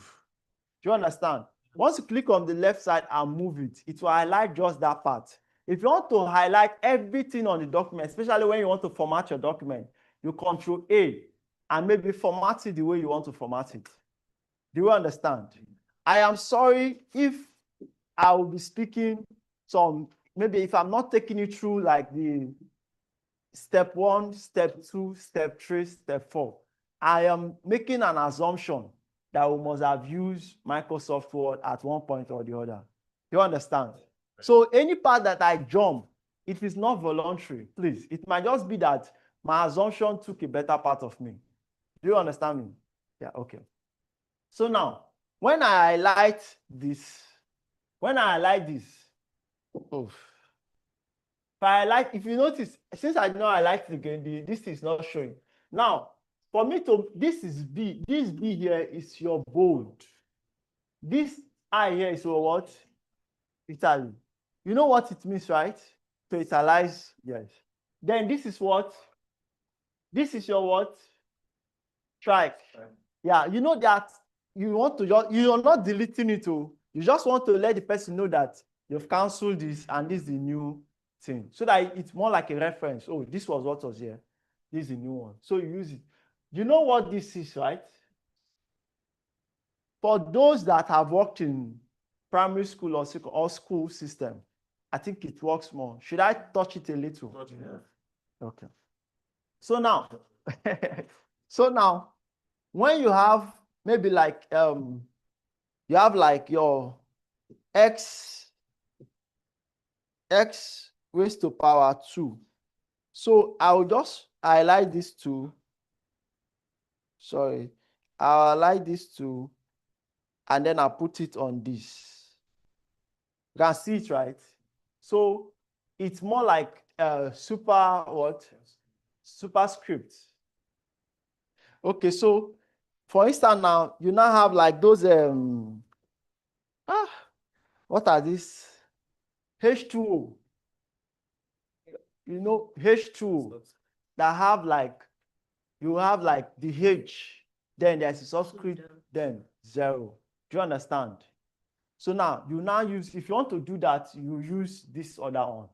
[SPEAKER 1] Do you understand? Once you click on the left side and move it, it will highlight just that part. If you want to highlight everything on the document, especially when you want to format your document, you Control A and maybe format it the way you want to format it. Do you understand? I am sorry if I will be speaking maybe if I'm not taking you through like the step 1, step 2, step 3, step 4. I am making an assumption that we must have used Microsoft Word at one point or the other. Do you understand? So any part that I jump, it is not voluntary, please. It might just be that my assumption took a better part of me. Do you understand me? Yeah, okay. So now, when I highlight this, if you notice, since I know I like again, this is not showing. Now, for me this is B. This B here is your bold. This I here is your what? Italy. You know what it means, right? To italize, yes. Then this is what? This is your what? Strike. Yeah, you know that you want to you're not deleting it. You just want to let the person know that you've canceled this and this is the new thing. So that it's more like a reference. Oh, this was what was here. This is the new one. So you use it. You know what this is, right? For those that have worked in primary school or school system, I think it works more. Should I touch it a little? Yeah. Okay. So now, when you have maybe like you have like your x raised to power 2. So I will just highlight these two. Sorry. I'll highlight this too, and then I'll put it on this. You can see it, right? So it's more like super what? Superscript. Okay, so for instance now, you now have like those what are these? H2O. You know, H2O that have like, you have like the H, then there's a subscript, then 0. Do you understand? So now you now use, if you want to do that, you use this other one.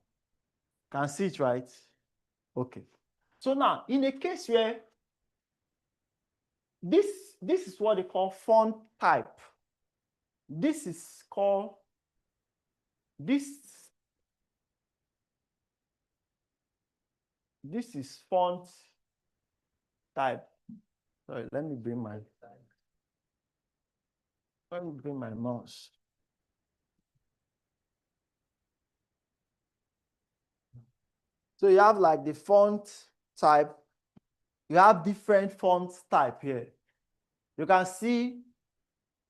[SPEAKER 1] Can see it, right? Okay. So now in a case where this is what they call font type. This is called this is font type. Sorry, let me bring my mouse. So you have like the font type. You have different font type here. You can see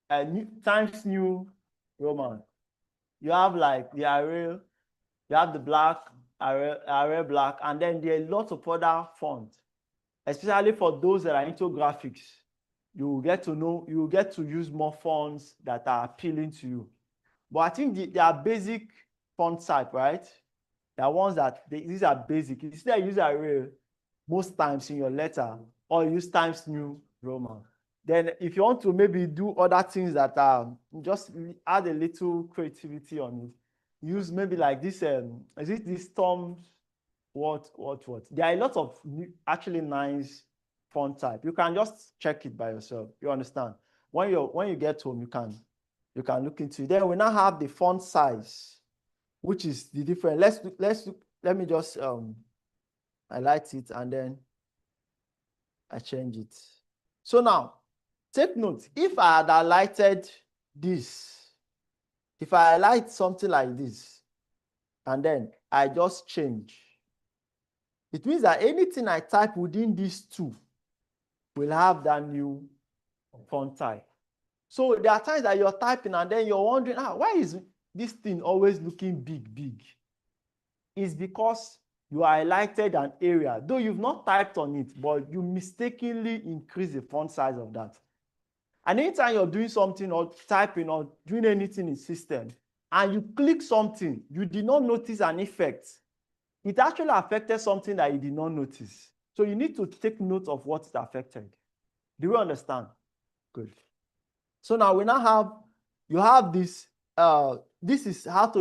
[SPEAKER 1] Times New Roman. You have like the Arial. You have the black, Arial black, and then there are lots of other fonts, especially for those that are into graphics. You will get to know, you will get to use more fonts that are appealing to you. But I think they are basic font type, right? They are ones that, these are basic. Instead, use Arial most times in your letter, or use Times New Roman. Then if you want to maybe do other things that are, just add a little creativity on it. Use maybe like this, is it this Tom's, what? There are a lot of actually nice font type. You can just check it by yourself. You understand? When you get home, you can look into it. Then we now have the font size, which is the different. Let me just highlight it and then I change it. So now take note, if I had highlighted this, if I highlight something like this and then I just change, it means that anything I type within these two will have that new font type. So there are times that you're typing and then you're wondering, why is this thing always looking big? It's because you highlighted an area, though you've not typed on it, but you mistakenly increase the font size of that. And anytime you're doing something or typing or doing anything in system, and you click something, you did not notice an effect, it actually affected something that you did not notice. So you need to take note of what it affected. Do you understand? Good. So now we now have, you have this, this is how to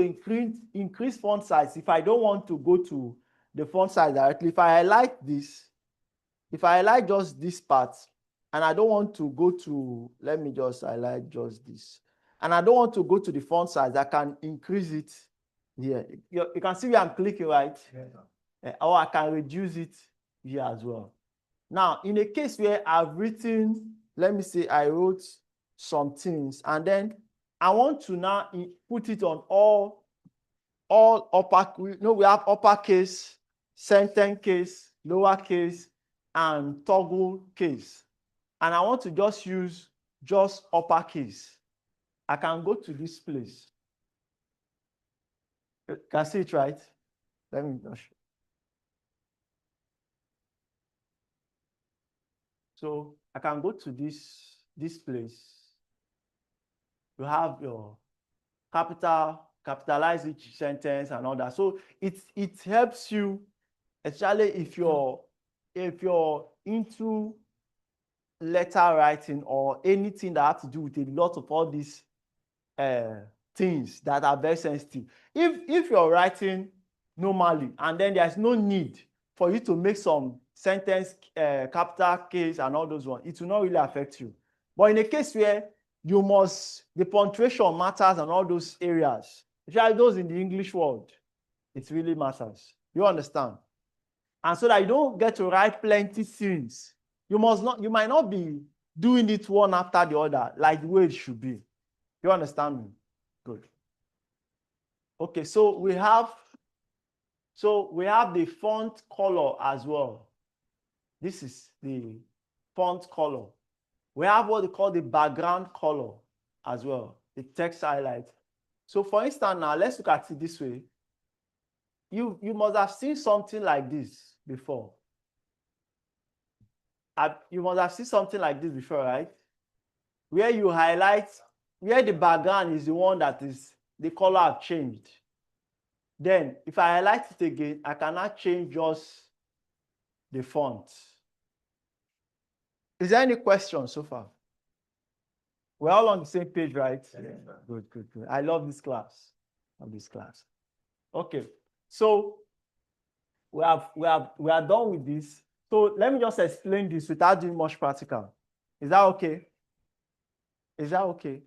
[SPEAKER 1] increase font size. If I don't want to go to the font size directly, if I highlight this, if I highlight just this part, and I don't want to go to, let me just highlight just this, and I don't want to go to the font size, I can increase it here. You can see where I'm clicking, right? Yes, or I can reduce it here as well. Now, in a case where I've written, let me say I wrote some things, and then I want to now put it on all upper, we have uppercase, sentence case, lowercase, and toggle case. And I want to just use just uppercase. I can go to this place. You can see it, right? Let me just show. So I can go to this place. You have your capitalize each sentence and all that. So it helps you, especially if you're into letter writing or anything that has to do with a lot of all these things that are very sensitive. If you're writing normally and then there's no need for you to make some sentence capital case and all those ones, it will not really affect you. But in a case where you must, the punctuation matters and all those areas, especially those in the English world, it really matters. You understand? And so that you don't get to write plenty things, you might not be doing it one after the other like the way it should be. You understand me? Good. Okay, so we have the font color as well. This is the font color. We have what they call the background color as well, the text highlight. So for instance, now let's look at it this way. You must have seen something like this before. You must have seen something like this before, right? Where you highlight, where the background is the one that is, the color have changed. Then if I highlight it again, I cannot change just the font. Is there any question so far? We're all on the same page, right? Yeah. Good, good, good. I love this class. I love this class. Okay, so we are done with this. So let me just explain this without doing much practical. Is that okay? Is that okay?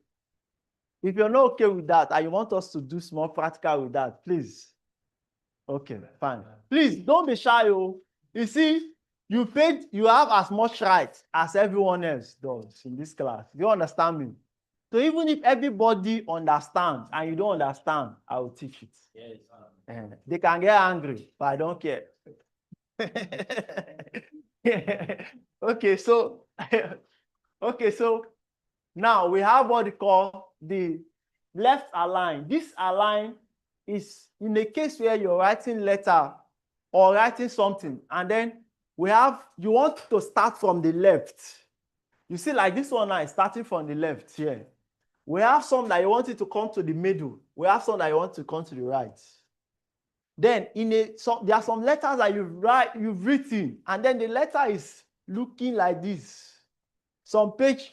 [SPEAKER 1] If you're not okay with that and you want us to do small practical with that, please. Okay, fine. Please don't be shy. Oh. You see, you have as much right as everyone else does in this class. Do you understand me? So even if everybody understands and you don't understand, I will teach it.
[SPEAKER 2] Yes.
[SPEAKER 1] They can get angry, but I don't care. Okay, so now we have what we call the left align. This align is in a case where you're writing letter or writing something, and then you want to start from the left. You see, like this one now is starting from the left here. We have some that you want it to come to the middle. We have some that you want to come to the right. Then there are some letters that you've written, and then the letter is looking like this. Some page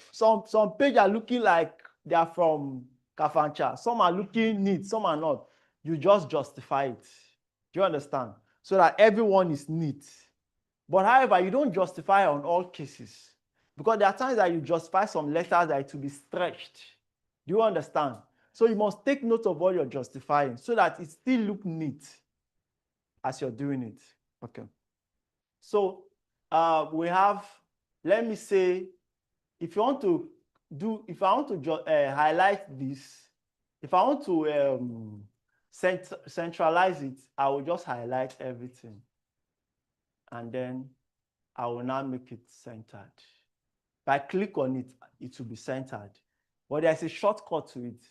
[SPEAKER 1] are looking like they are from Kafancha. Some are looking neat, some are not. You just justify it. Do you understand? So that everyone is neat. But however, you don't justify on all cases. Because there are times that you justify some letters that it will be stretched. Do you understand? So you must take note of what you're justifying so that it still looks neat as you're doing it. Okay. So we have, let me say, if I want to highlight this, if I want to centralize it, I will just highlight everything. And then I will now make it centered. If I click on it, it will be centered. But there's a shortcut to it.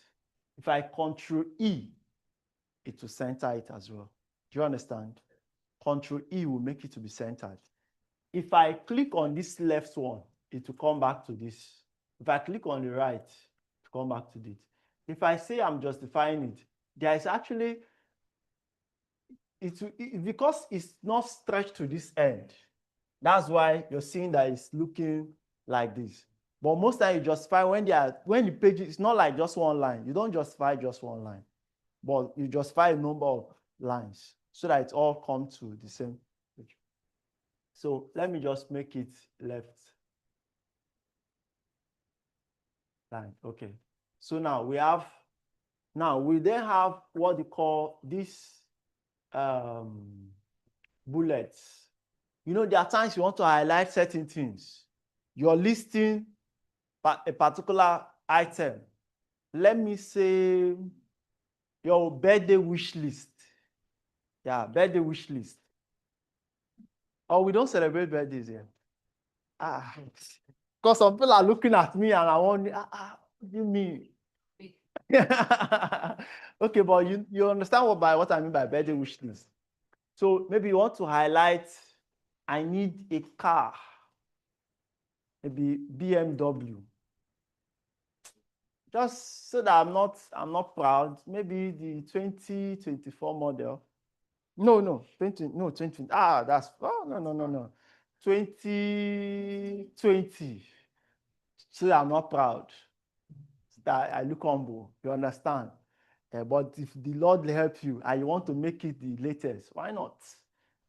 [SPEAKER 1] If I Ctrl E, it will center it as well. Do you understand? Ctrl E will make it to be centered. If I click on this left one, it will come back to this. If I click on the right, it will come back to this. If I say I'm justifying it, there is actually, because it's not stretched to this end. That's why you're seeing that it's looking like this. But most times you justify when the page is not like just one line. You don't justify just one line, but you justify a number of lines so that it all comes to the same page. So let me just make it left line. Okay. So now we then have what they call these bullets. You know, there are times you want to highlight certain things. You're listing a particular item. Let me say your birthday wish list. Yeah, birthday wish list. Oh, we don't celebrate birthdays here. Because some people are looking at me and I want, what do you mean? Okay, but you understand what I mean by birthday wish list. So maybe you want to highlight, I need a car, maybe BMW. Just so that I'm not proud. Maybe the 2024 model. No, 20. That's, oh, no. 2020. So that I'm not proud. That I look humble. You understand? But if the Lord help you and you want to make it the latest, why not?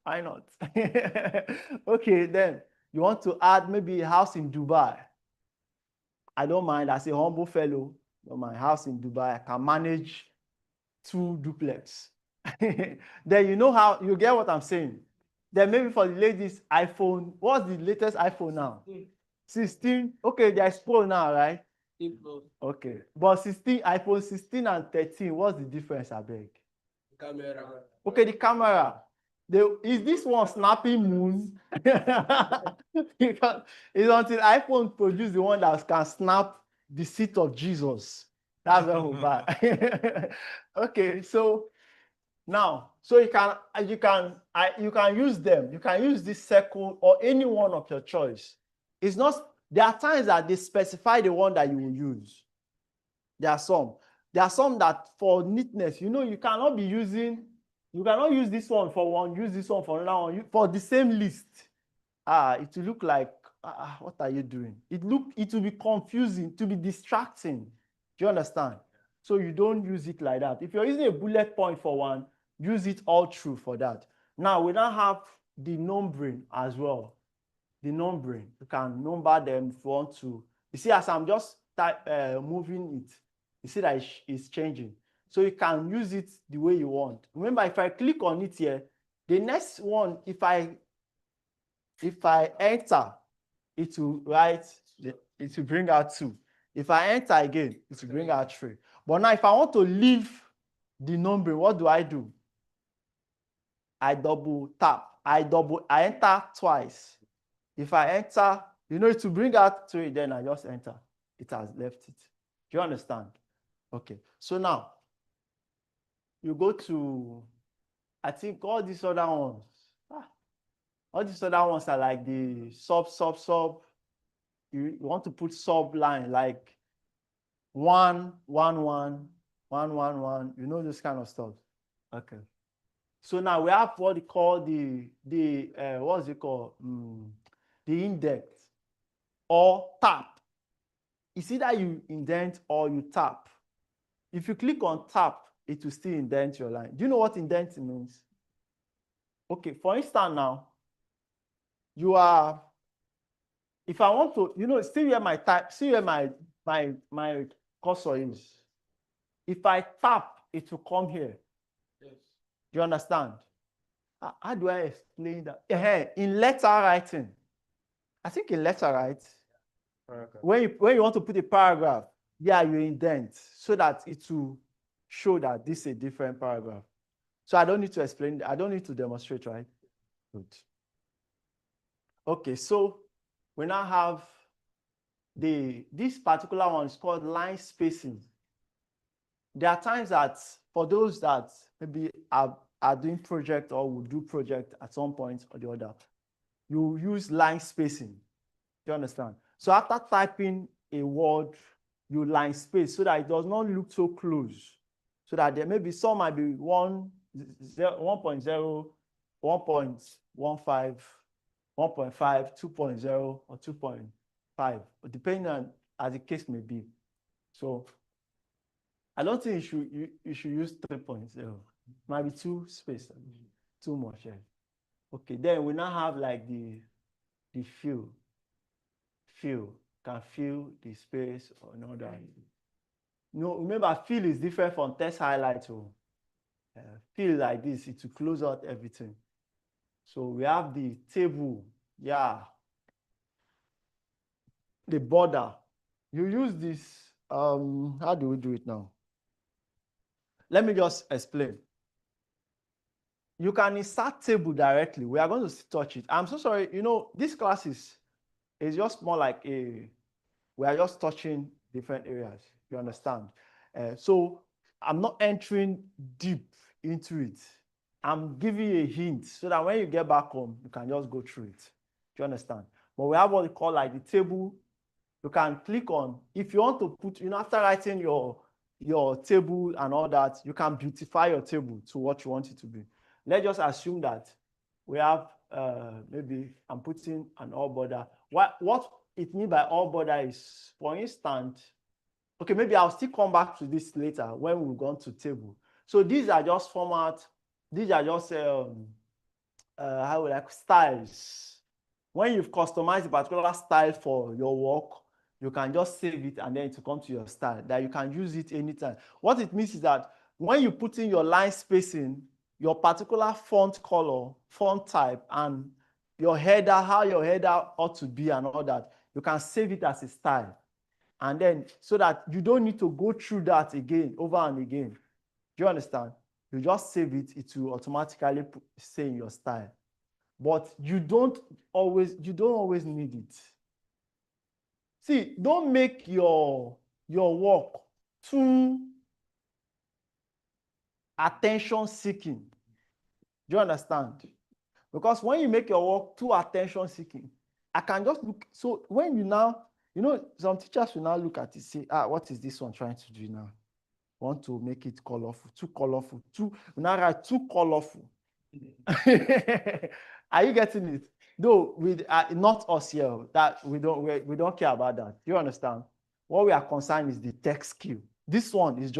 [SPEAKER 1] Why not? Okay, then you want to add maybe a house in Dubai. I don't mind. As a humble fellow, my house in Dubai, I can manage 2 duplex. Then you know how you get what I'm saying. Then maybe for the ladies, iPhone. What's the latest iPhone now? 16. Okay, there's Pro now, right? Okay, but iPhone 16 and 13. What's the difference, I beg?
[SPEAKER 2] Camera.
[SPEAKER 1] Okay, the camera. Is this one snapping moon? Because it's until iPhone produce the one that can snap the seat of Jesus. That's when we buy. Okay, so now, so you can use them. You can use this circle or any one of your choice. It's not. There are times that they specify the one that you will use. There are some. There are some that for neatness, you cannot be using. You cannot use this one for one. Use this one for another one. For the same list. It will look like what are you doing? It will be confusing. To be distracting. Do you understand? So you don't use it like that. If you're using a bullet point for one, use it all through for that. Now we now have the numbering as well. The numbering, you can number them if you want to. You see, as I'm just moving it, you see that it's changing. So you can use it the way you want. Remember, if I click on it here, the next one, if I enter, it will bring out 2. If I enter again, it will bring out 3. But now, if I want to leave the numbering, what do? I double tap. I enter twice. If I enter, it will bring out 3, then I just enter. It has left it. Do you understand? Okay. So now, you go to, I think all these other ones. All these other ones are like the sub. You want to put sub line like 1, 1, 1, 1, 1, 1. This kind of stuff. Okay. So now we have what they call the what's it called? The index or tap. It's either you indent or you tap. If you click on tap, it will still indent your line. Do you know what indent means? Okay, for instance now, if I want to, see where my type, see where my cursor is. If I tap, it will come here.
[SPEAKER 2] Yes.
[SPEAKER 1] Do you understand? How do I explain that? In letter writing, I think in letter writing, when you want to put a paragraph, you indent so that it will show that this is a different paragraph. So I don't need to explain. I don't need to demonstrate, right? Good. Okay, so we now have this particular one is called line spacing. There are times that for those that maybe are doing project or will do project at some point or the other, you use line spacing. Do you understand? So after typing a word, you line space so that it does not look so close. So that there may be some might be 1.0, 1.15, 1.5, 2.0, or 2.5, depending on as the case may be. So I don't think you should use 3.0. Might be too space, too much. Okay, then we now have like the fill. Can fill the space or another. Remember, fill is different from text highlight. Fill like this, it will close out everything. So we have the table, the border. You use this, how do we do it now? Let me just explain. You can insert table directly. We are going to touch it. I'm so sorry, this class is just more like we are just touching different areas. You understand? So I'm not entering deep into it. I'm giving you a hint so that when you get back home, you can just go through it. Do you understand? But we have what we call like the table. You can click on, if you want to put, after writing your table and all that, you can beautify your table to what you want it to be. Let's just assume that we have, maybe I'm putting an all border. What it means by all border is, for instance, okay, maybe I'll still come back to this later when we've gone to table. So these are just format. These are just styles. When you've customized a particular style for your work, you can just save it and then it will come to your style that you can use it anytime. What it means is that when you put in your line spacing, your particular font color, font type, and your header, how your header ought to be and all that, you can save it as a style. And then so that you don't need to go through that again, over and again. Do you understand? You just save it, it will automatically stay in your style. But you don't always need it. See, don't make your work too attention seeking. Do you understand? Because when you make your work too attention seeking, I can just look. So when you now, some teachers will now look at it, say, what is this one trying to do now? Want to make it colorful, too colorful, now write too colorful. Are you getting it? Though not us here, that we don't care about that. Do you understand? What we are concerned is the text skill. This one is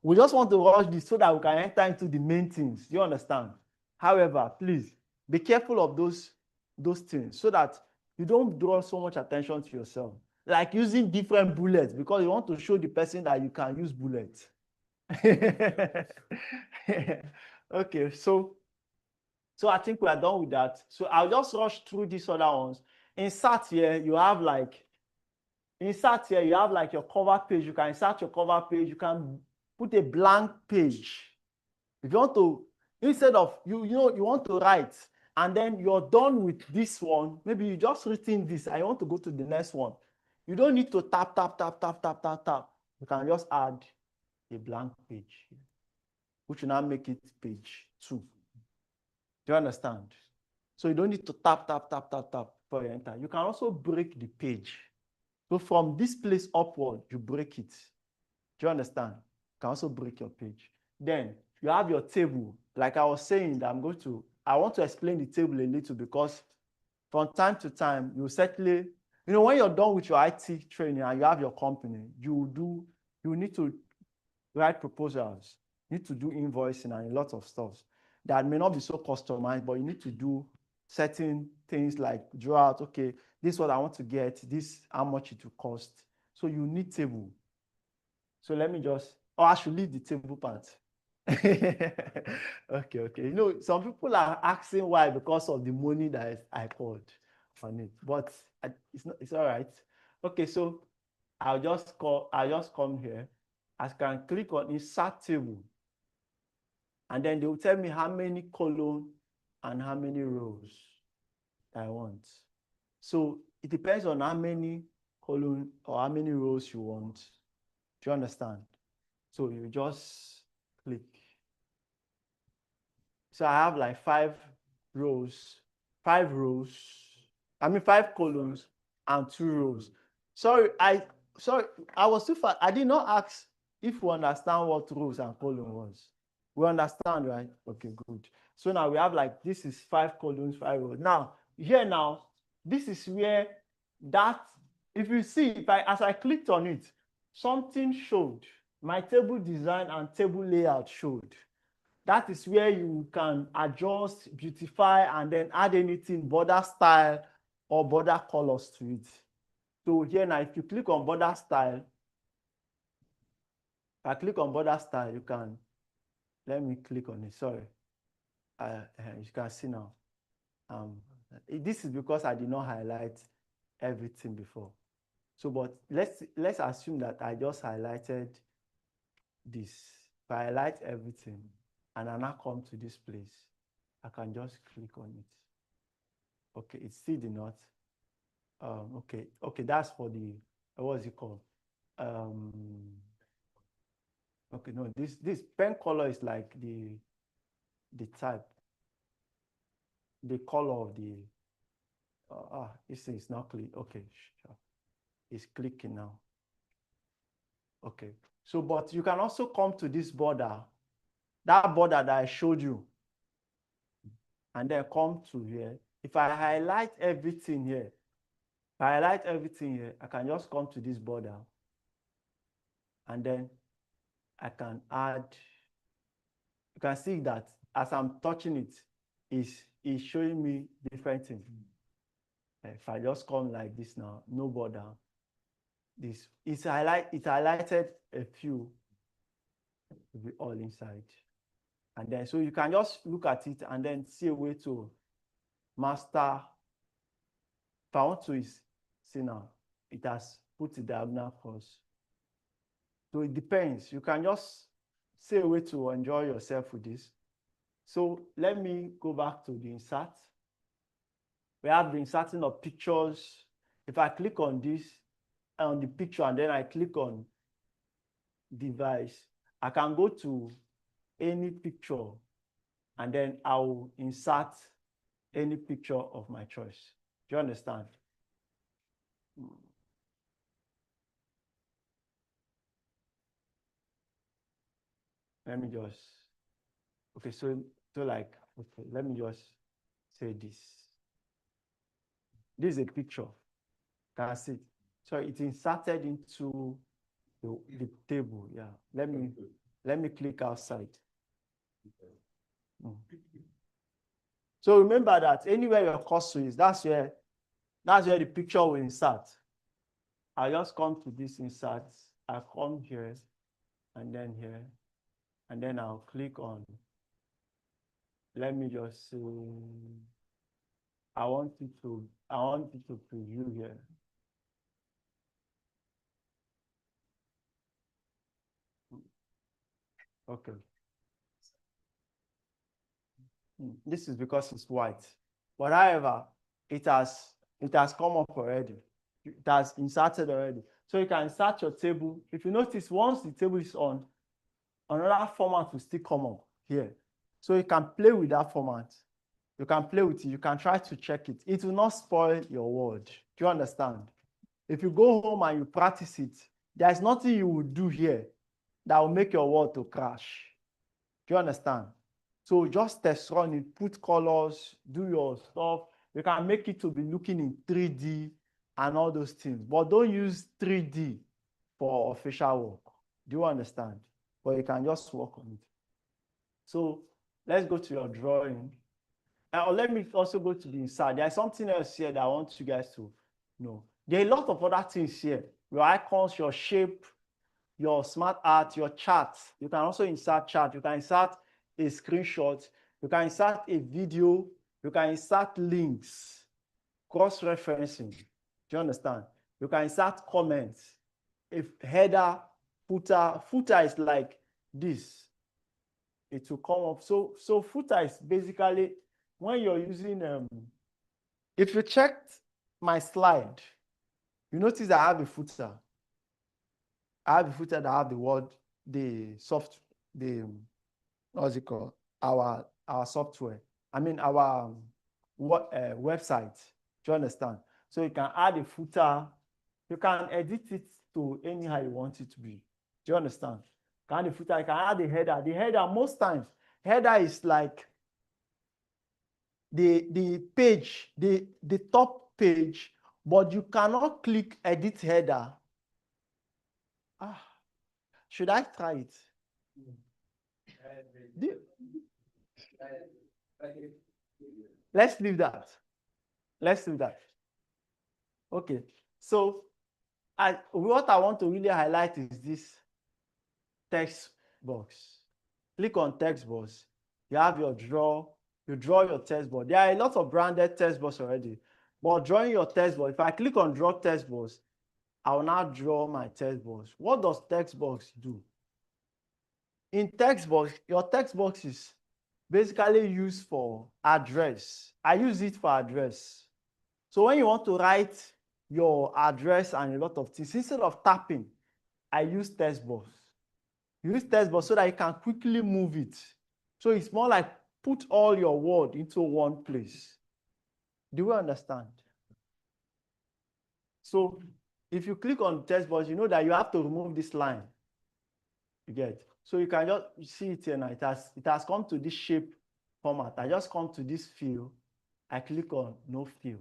[SPEAKER 1] we just want to rush this so that we can enter into the main things. Do you understand? However, please be careful of those things so that you don't draw so much attention to yourself. Like using different bullets because you want to show the person that you can use bullets. Okay, so I think we are done with that. So I'll just rush through these other ones. Insert here, you have like your cover page. You can insert your cover page. You can put a blank page. If you want to, instead of you want to write and then you're done with this one, maybe you just written this. I want to go to the next one. You don't need to tap. You can just add a blank page, which will now make it page 2. Do you understand? So you don't need to tap before you enter. You can also break the page. So from this place upward, you break it. Do you understand? You can also break your page. Then you have your table. Like I was saying, that I want to explain the table a little because from time to time, you certainly, when you're done with your IT training and you have your company, you need to write proposals, you need to do invoicing and a lot of stuff that may not be so customized, but you need to do certain things like draw out, okay, this is what I want to get, this, how much it will cost. So you need table. So let me I should leave the table part. Okay. Some people are asking why, because of the money that I called on it, but it's all right. Okay, so I'll just come here. I can click on insert table, and then they will tell me how many columns and how many rows I want. So it depends on how many columns or how many rows you want. Do you understand? So you just click. So I have like 5 columns and 2 rows. Sorry, I was too fast. I did not ask if we understand what rows and column was. We understand, right? Okay, good. So now we have like, this is 5 columns, 5 rows. Now, this is where if you see, as I clicked on it, something showed. My table design and table layout showed. That is where you can adjust, beautify, and then add anything, border style or border colors to it. So here now, if you click on border style, you can, let me click on it, sorry. You can see now. This is because I did not highlight everything before. So, but let's assume that I just highlighted this. If I highlight everything and I now come to this place, I can just click on it. Okay, it's still the not. Okay, that's for the, what is it called? Okay, no, this pen color is like the type, the color of the, this is not clear. Okay, sure. It's clicking now. Okay, so, but you can also come to this border, that border that I showed you, and then come to here. If I highlight everything here, I can just come to this border, and then I can add, you can see that as I'm touching it, it's showing me different things. If I just come like this now, no border, it highlighted a few, will be all inside. And then, so you can just look at it and then see a way to master. If I want to see now, it has put the diagonal cross. So it depends. You can just see a way to enjoy yourself with this. So let me go back to the insert. We have the inserting of pictures. If I click on this, on the picture, and then I click on device, I can go to any picture, and then I will insert any picture of my choice. Do you understand? Let me just, okay, so like, okay, let me just say this. This is a picture. That's it. So it's inserted into the table. Yeah. Let me click outside. So remember that anywhere your cursor is, that's where the picture will insert. I just come to this insert. I come here, and then I'll click on. Let me just say, I want it to preview here. Okay. This is because it's white. But however, it has come up already. It has inserted already. So you can insert your table. If you notice, once the table is on, another format will still come up here. So you can play with that format. You can play with it. You can try to check it. It will not spoil your word. Do you understand? If you go home and you practice it, there's nothing you will do here that will make your word to crash. Do you understand? So just test run it, put colors, do your stuff. You can make it to be looking in 3D and all those things. But don't use 3D for official work. Do you understand? But you can just work on it. So let's go to your drawing. Or let me also go to the inside. There's something else here that I want you guys to know. There are a lot of other things here. Your icons, your shape, your smart art, your charts. You can also insert chart. You can insert a screenshot. You can insert a video. You can insert links, cross-referencing. Do you understand? You can insert comments. If header, footer is like this. It will come up. So footer is basically when you're using, if you checked my slide, you notice that I have a footer. I have a footer that have the word, what's it called? Our software. I mean, our website. Do you understand? So you can add a footer. You can edit it to anyhow you want it to be. Do you understand? You can add a footer. You can add a header. The header, most times, header is like the page, the top page, but you cannot click edit header. Should I try it? Let's leave that. Let's leave that. Okay. So what I want to really highlight is this text box. Click on text box. You have your draw. You draw your text box. There are a lot of branded text box already. But drawing your text box, if I click on draw text box, I will now draw my text box. What does text box do? In text box, your text box is basically used for address. I use it for address. So when you want to write your address and a lot of things, instead of tapping, I use text box. You use text box so that you can quickly move it. So it's more like put all your word into one place. Do you understand? So if you click on text box, you know that you have to remove this line. You get? So you can just see it here now. It has come to this shape format. I just come to this fill. I click on no fill.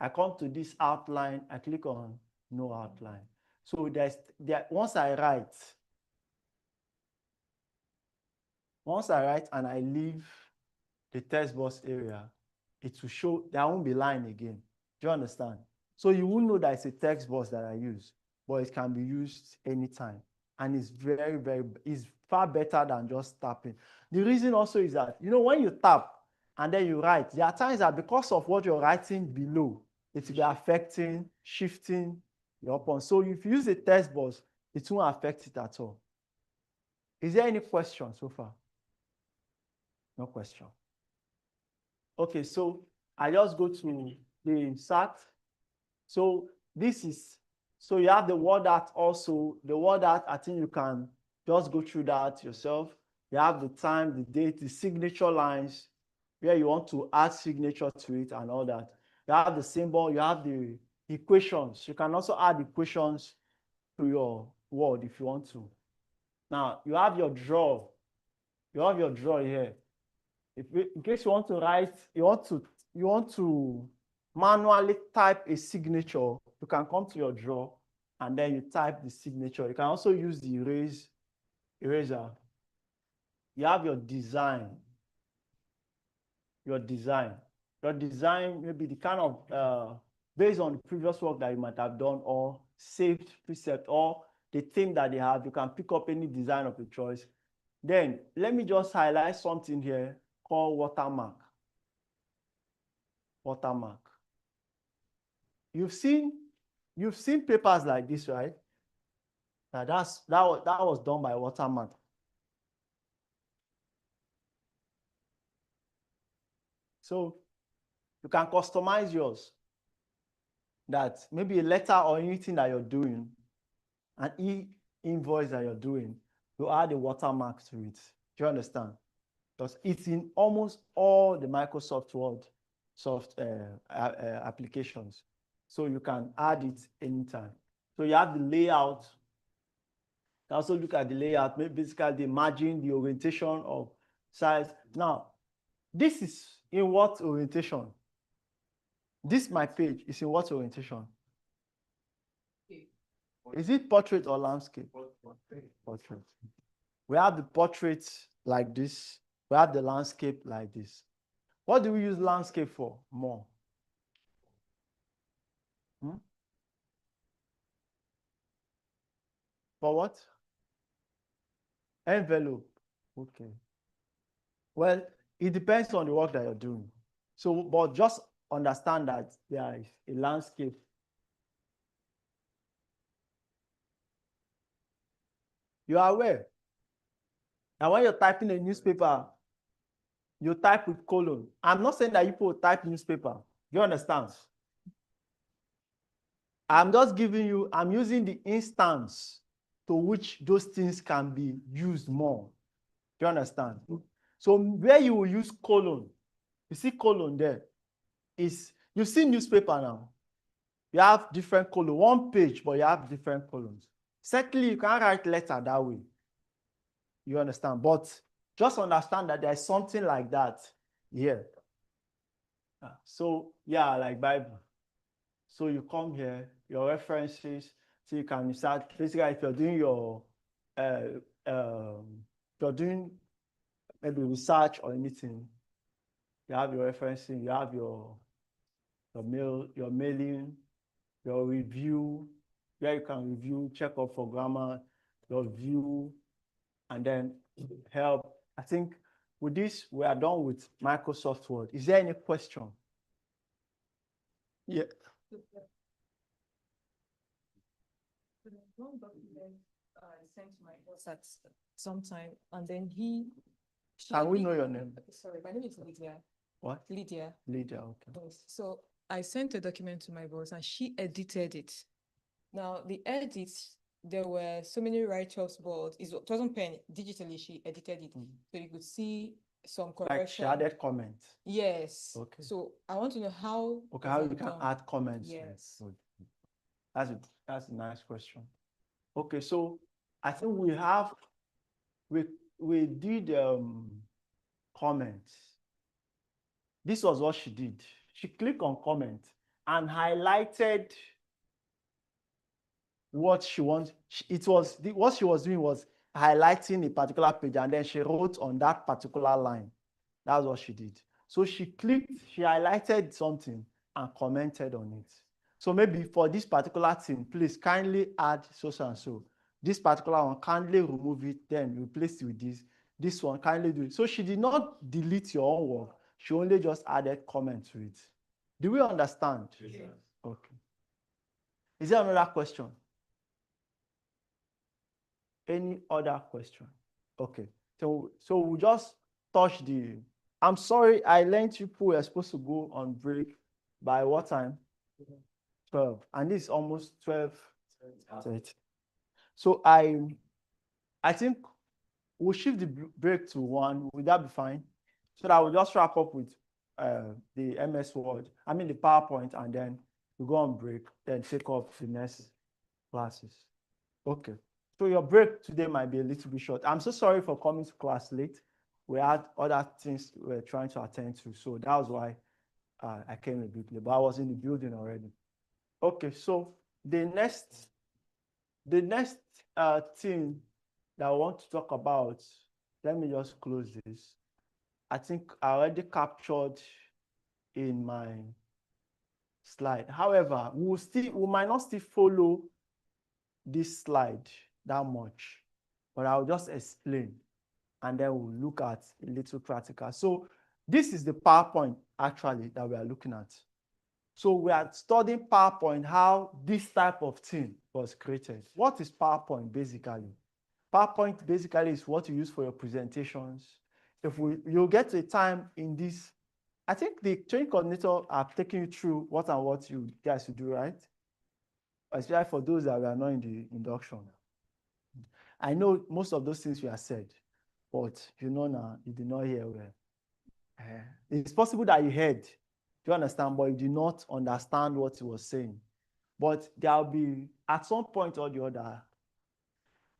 [SPEAKER 1] I come to this outline. I click on no outline. So once I write and I leave the text box area, it will show there won't be line again. Do you understand? So you will know that it's a text box that I use, but it can be used anytime. And it's it's far better than just tapping. The reason also is that, when you tap and then you write, there are times that because of what you're writing below, it will be affecting, shifting your point. So if you use a text box, it won't affect it at all. Is there any question so far? No question. Okay, so I just go to the SAT. So this is, so you have the word art also. The word art, I think you can just go through that yourself. You have the time, the date, the signature lines, where you want to add signature to it and all that. You have the symbol, you have the equations. You can also add equations to your word if you want to. Now, you have your draw. You have your draw here. In case you want to write, you want to manually type a signature, you can come to your draw and then you type the signature. You can also use the eraser. You have your design. Your design may be the kind of based on the previous work that you might have done or saved precept or the theme that they have. You can pick up any design of your choice. Then let me just highlight something here called watermark. Watermark. You've seen papers like this, right? Now that was done by watermark. So you can customize yours. That maybe a letter or anything that you're doing, an e-invoice that you're doing, you add a watermark to it. Do you understand? Because it's in almost all the Microsoft Word applications. So you can add it anytime. So you have the layout. You also look at the layout, basically the margin, the orientation of size. Now, this is in what orientation? This my page is in what orientation? Is it portrait or landscape? Portrait. We have the portrait like this. We have the landscape like this. What do we use landscape for more? For what? Envelope. Okay. Well, it depends on the work that you're doing. So, but just understand that there is a landscape. You are aware. And when you're typing a newspaper, you type with colon. I'm not saying that you people type newspaper. You understand? I'm just giving you, I'm using the instance to which those things can be used more. Do you understand? So where you will use colon, you see colon there, is, you see newspaper now. You have different colon, one page, but you have different columns. Secondly, you can write letter that way. You understand? But just understand that there's something like that here. So yeah, like Bible. So you come here, your references, so you can start, basically if you're doing your, you're doing maybe research or anything, you have your referencing, you have your mailing, your review, where you can review, check up for grammar, your view, and then help. I think with this, we are done with Microsoft Word. Is there any question? Yeah.
[SPEAKER 5] One document I sent to my boss at some time, and then she
[SPEAKER 1] Can we know your name?
[SPEAKER 5] Sorry, my name is Lydia.
[SPEAKER 1] What?
[SPEAKER 5] Lydia.
[SPEAKER 1] Lydia, okay.
[SPEAKER 5] Yes. So I sent a document to my boss and she edited it. Now the edits, there were so many write-offs, but it wasn't pen. Digitally, she edited it. So you could see some correction.
[SPEAKER 1] Like she added comments.
[SPEAKER 5] Yes.
[SPEAKER 1] Okay.
[SPEAKER 5] So I want to know how.
[SPEAKER 1] Okay, how you can add comments.
[SPEAKER 5] Yes.
[SPEAKER 1] That's a nice question. Okay, so I think we did comments. This was what she did. She clicked on comment and highlighted what she wants. What she was doing was highlighting a particular page, and then she wrote on that particular line. That's what she did. So she clicked, she highlighted something and commented on it. So maybe for this particular thing, please kindly add so and so. This particular one, kindly remove it, then replace it with this. This one, kindly do it. So she did not delete your own work. She only just added comment to it. Do we understand?
[SPEAKER 2] Yes.
[SPEAKER 1] Okay. Is there another question? Any other question? Okay. So we just touch the. I'm sorry, I learned you people were supposed to go on break by what time? 12. And this is almost 12:30. So I think we'll shift the break to 1. Would that be fine? So that we'll just wrap up with the MS Word, I mean the PowerPoint, and then we go on break, then take off the next classes. Okay. So your break today might be a little bit short. I'm so sorry for coming to class late. We had other things we were trying to attend to. So that was why I came a bit late, but I was in the building already. Okay, so the next thing that I want to talk about, let me just close this. I think I already captured in my slide. However, we might not still follow this slide that much, but I'll just explain and then we'll look at a little practical. So this is the PowerPoint actually that we are looking at. So we are studying PowerPoint, how this type of thing was created. What is PowerPoint basically? PowerPoint basically is what you use for your presentations. You'll get a time in this, I think the training coordinator are taking you through what and what you guys should do, right? Especially for those that were not in the induction. I know most of those things we have said, but you know now, you did not hear well. It's possible that you heard, you understand, but you did not understand what he was saying. But there'll be, at some point or the other,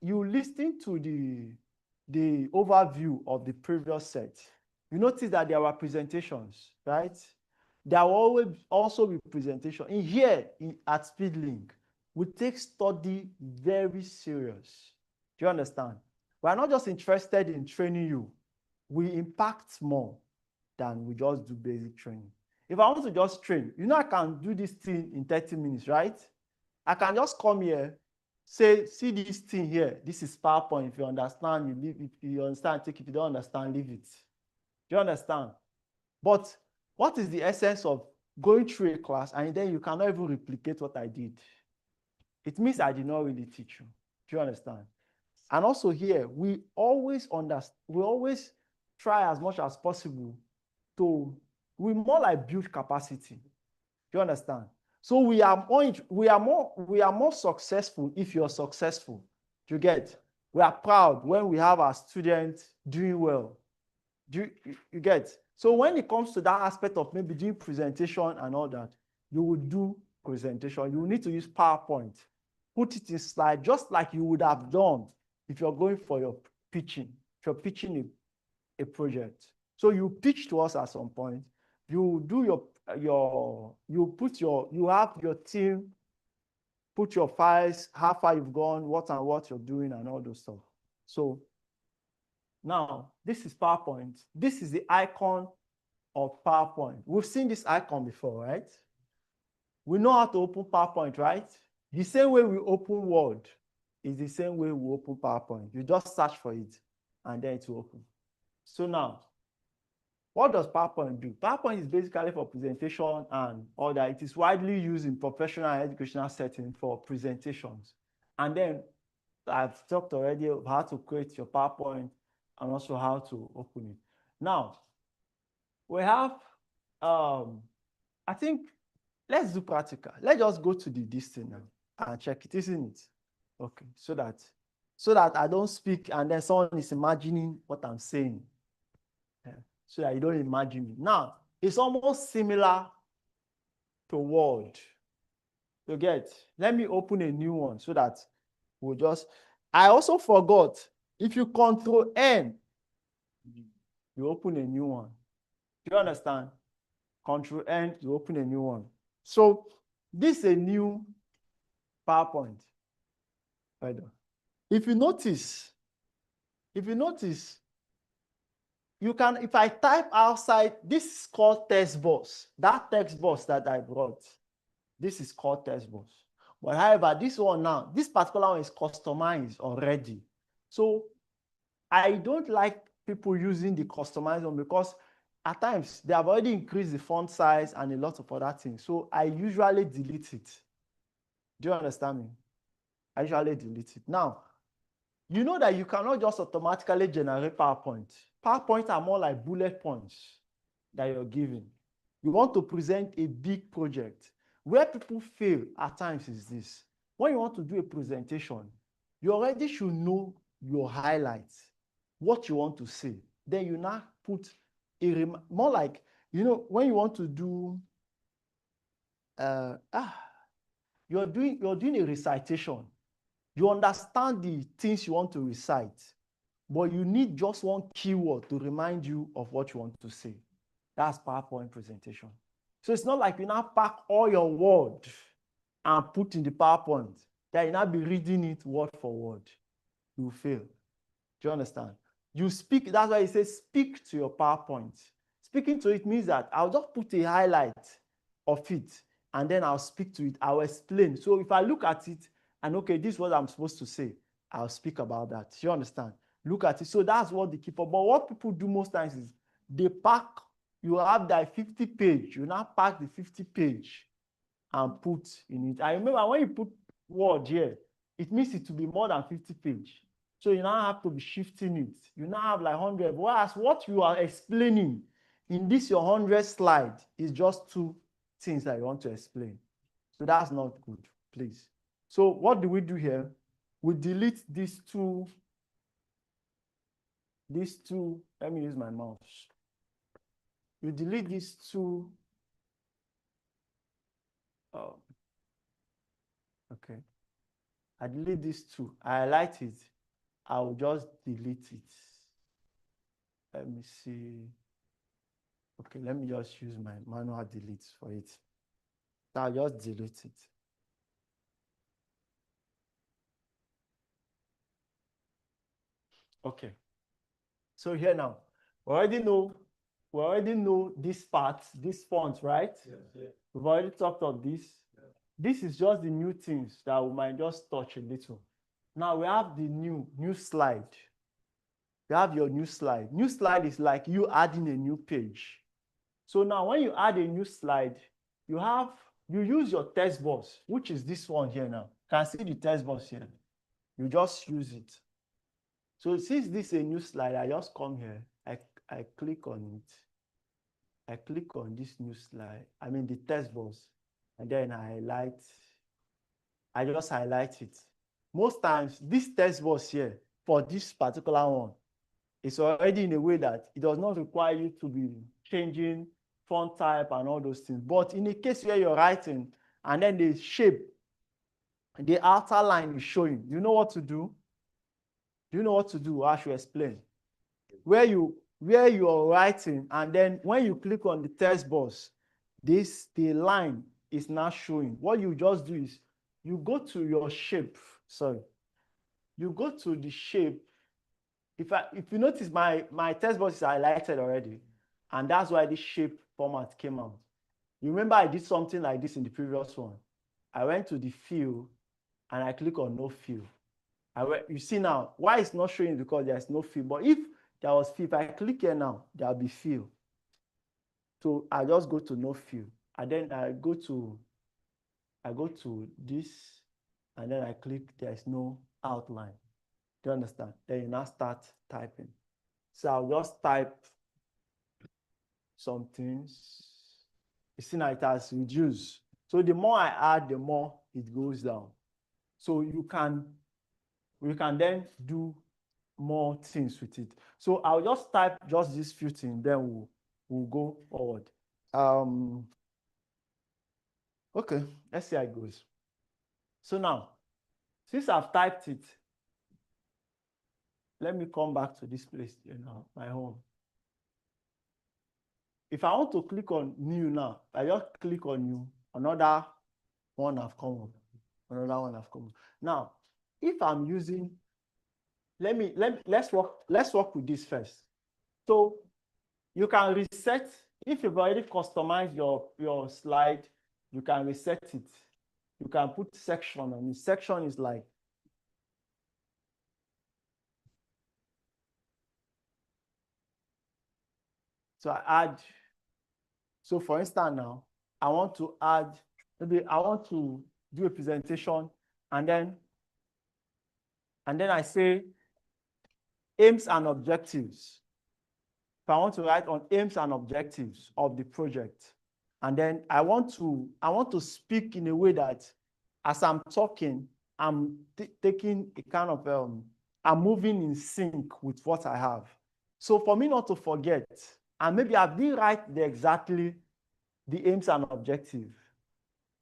[SPEAKER 1] you listen to the overview of the previous set. You notice that there were presentations, right? There will always also be presentation. In here, at SpeedLink, we take study very serious. Do you understand? We're not just interested in training you. We impact more than we just do basic training. If I want to just train, you know I can do this thing in 30 minutes, right? I can just come here, say, see this thing here. This is PowerPoint. If you understand, you leave it. If you understand, take it. If you don't understand, leave it. Do you understand? But what is the essence of going through a class and then you cannot even replicate what I did? It means I did not really teach you. Do you understand? And also here, we always try as much as possible we more like build capacity. Do you understand? So we are more successful if you're successful. Do you get? We are proud when we have our students doing well. Do you get? So when it comes to that aspect of maybe doing presentation and all that, you will do presentation. You will need to use PowerPoint. Put it in slide, just like you would have done if you're going for your pitching. If you're pitching a project. So you pitch to us at some point. You do you have your team, put your files, how far you've gone, what and what you're doing, and all those stuff. So now this is PowerPoint. This is the icon of PowerPoint. We've seen this icon before, right? We know how to open PowerPoint, right? The same way we open Word is the same way we open PowerPoint. You just search for it and then it will open. So now, what does PowerPoint do? PowerPoint is basically for presentation and all that. It is widely used in professional and educational settings for presentations. And then I've talked already about how to create your PowerPoint and also how to open it. Now, we have, I think, let's do practical. Let's just go to this thing now and check it, isn't it? Okay, so that I don't speak and then someone is imagining what I'm saying. Yeah. So that you don't imagine me. Now, it's almost similar to Word. You get? Let me open a new one so that we'll just, I also forgot, if you Control N, you open a new one. Do you understand? Control N, you open a new one. So this is a new PowerPoint. Right on. If you notice, you can, if I type outside, this is called text box. That text box that I brought, this is called text box. But however, this one now, this particular one is customized already. So I don't like people using the customized one because at times they have already increased the font size and a lot of other things. So I usually delete it. Do you understand me? I usually delete it. Now, You know that you cannot just automatically generate PowerPoint. PowerPoint are more like bullet points that you're giving. You want to present a big project. Where people fail at times is this. When you want to do a presentation, you already should know your highlights, what you want to say. Then you now put more like, you know, when you want to do, you're doing a recitation. You understand the things you want to recite, but you need just one keyword to remind you of what you want to say. That's PowerPoint presentation. So it's not like you now pack all your words and put in the PowerPoint, that you now be reading it word for word. You will fail. Do you understand? You speak, that's why it says speak to your PowerPoint. Speaking to it means that I'll just put a highlight of it and then I'll speak to it. I'll explain. So if I look at it and okay, this is what I'm supposed to say, I'll speak about that. You understand? Look at it. So that's what the keeper. But what people do most times is they pack, you have that 50 page, you now pack the 50 page and put in it. I remember when you put word here, it means it to be more than 50 page. So you now have to be shifting it. You now have like 100. Whereas what you are explaining in this your 100 slide is just 2 things that you want to explain. So that's not good, please. So what do we do here? We delete these two, let me use my mouse. You delete these 2. Oh, okay. I delete these 2. I highlight it. I will just delete it. Let me see. Okay, let me just use my manual delete for it. So I'll just delete it. Okay. So here now, we already know this part, this font, right?
[SPEAKER 2] Yes.
[SPEAKER 1] We've already talked of this. This is just the new things that we might just touch a little. Now we have the new slide. You have your new slide. New slide is like you adding a new page. So now when you add a new slide, you use your text box, which is this one here now. You can see the text box here. You just use it. So since this is a new slide, I just come here. I click on it. I click on this new slide. I mean the text box. And then I just highlight it. Most times, this text box here, for this particular one, is already in a way that it does not require you to be changing font type and all those things. But in a case where you're writing, and then the shape, the outer line is showing, you know what to do? Do you know what to do? I should explain. Where you are writing, and then when you click on the text box, the line is not showing. What you just do is you go to your shape. Sorry. You go to the shape. If you notice, my text box is highlighted already, and that's why this shape format came out. You remember I did something like this in the previous one. I went to the fill and I click on no fill. You see now why it's not showing, because there's no fill. But if there was fill, if I click here now, there'll be fill. So I just go to no fill, and then I go to this, and then I click there's no outline. Do you understand? Then you now start typing. So I'll just type some things. You see now it has reduced. So the more I add, the more it goes down. So we can then do more things with it. So I'll just type just these few things, then we'll go forward. Okay, let's see how it goes. So now, since I've typed it, let me come back to this place, my home. If I want to click on new now, I just click on new, another one have come up, another one have come up. Now, if I'm using, let's work with this first. So you can reset, if you've already customized your slide, you can reset it. You can put section on it. Section is like, so I add, so for instance now, I want to add, maybe I want to do a presentation, and then I say aims and objectives. If I want to write on aims and objectives of the project, and then I want to speak in a way that as I'm talking, I'm taking a kind of, I'm moving in sync with what I have. So for me not to forget, and maybe I didn't write exactly the aims and objectives.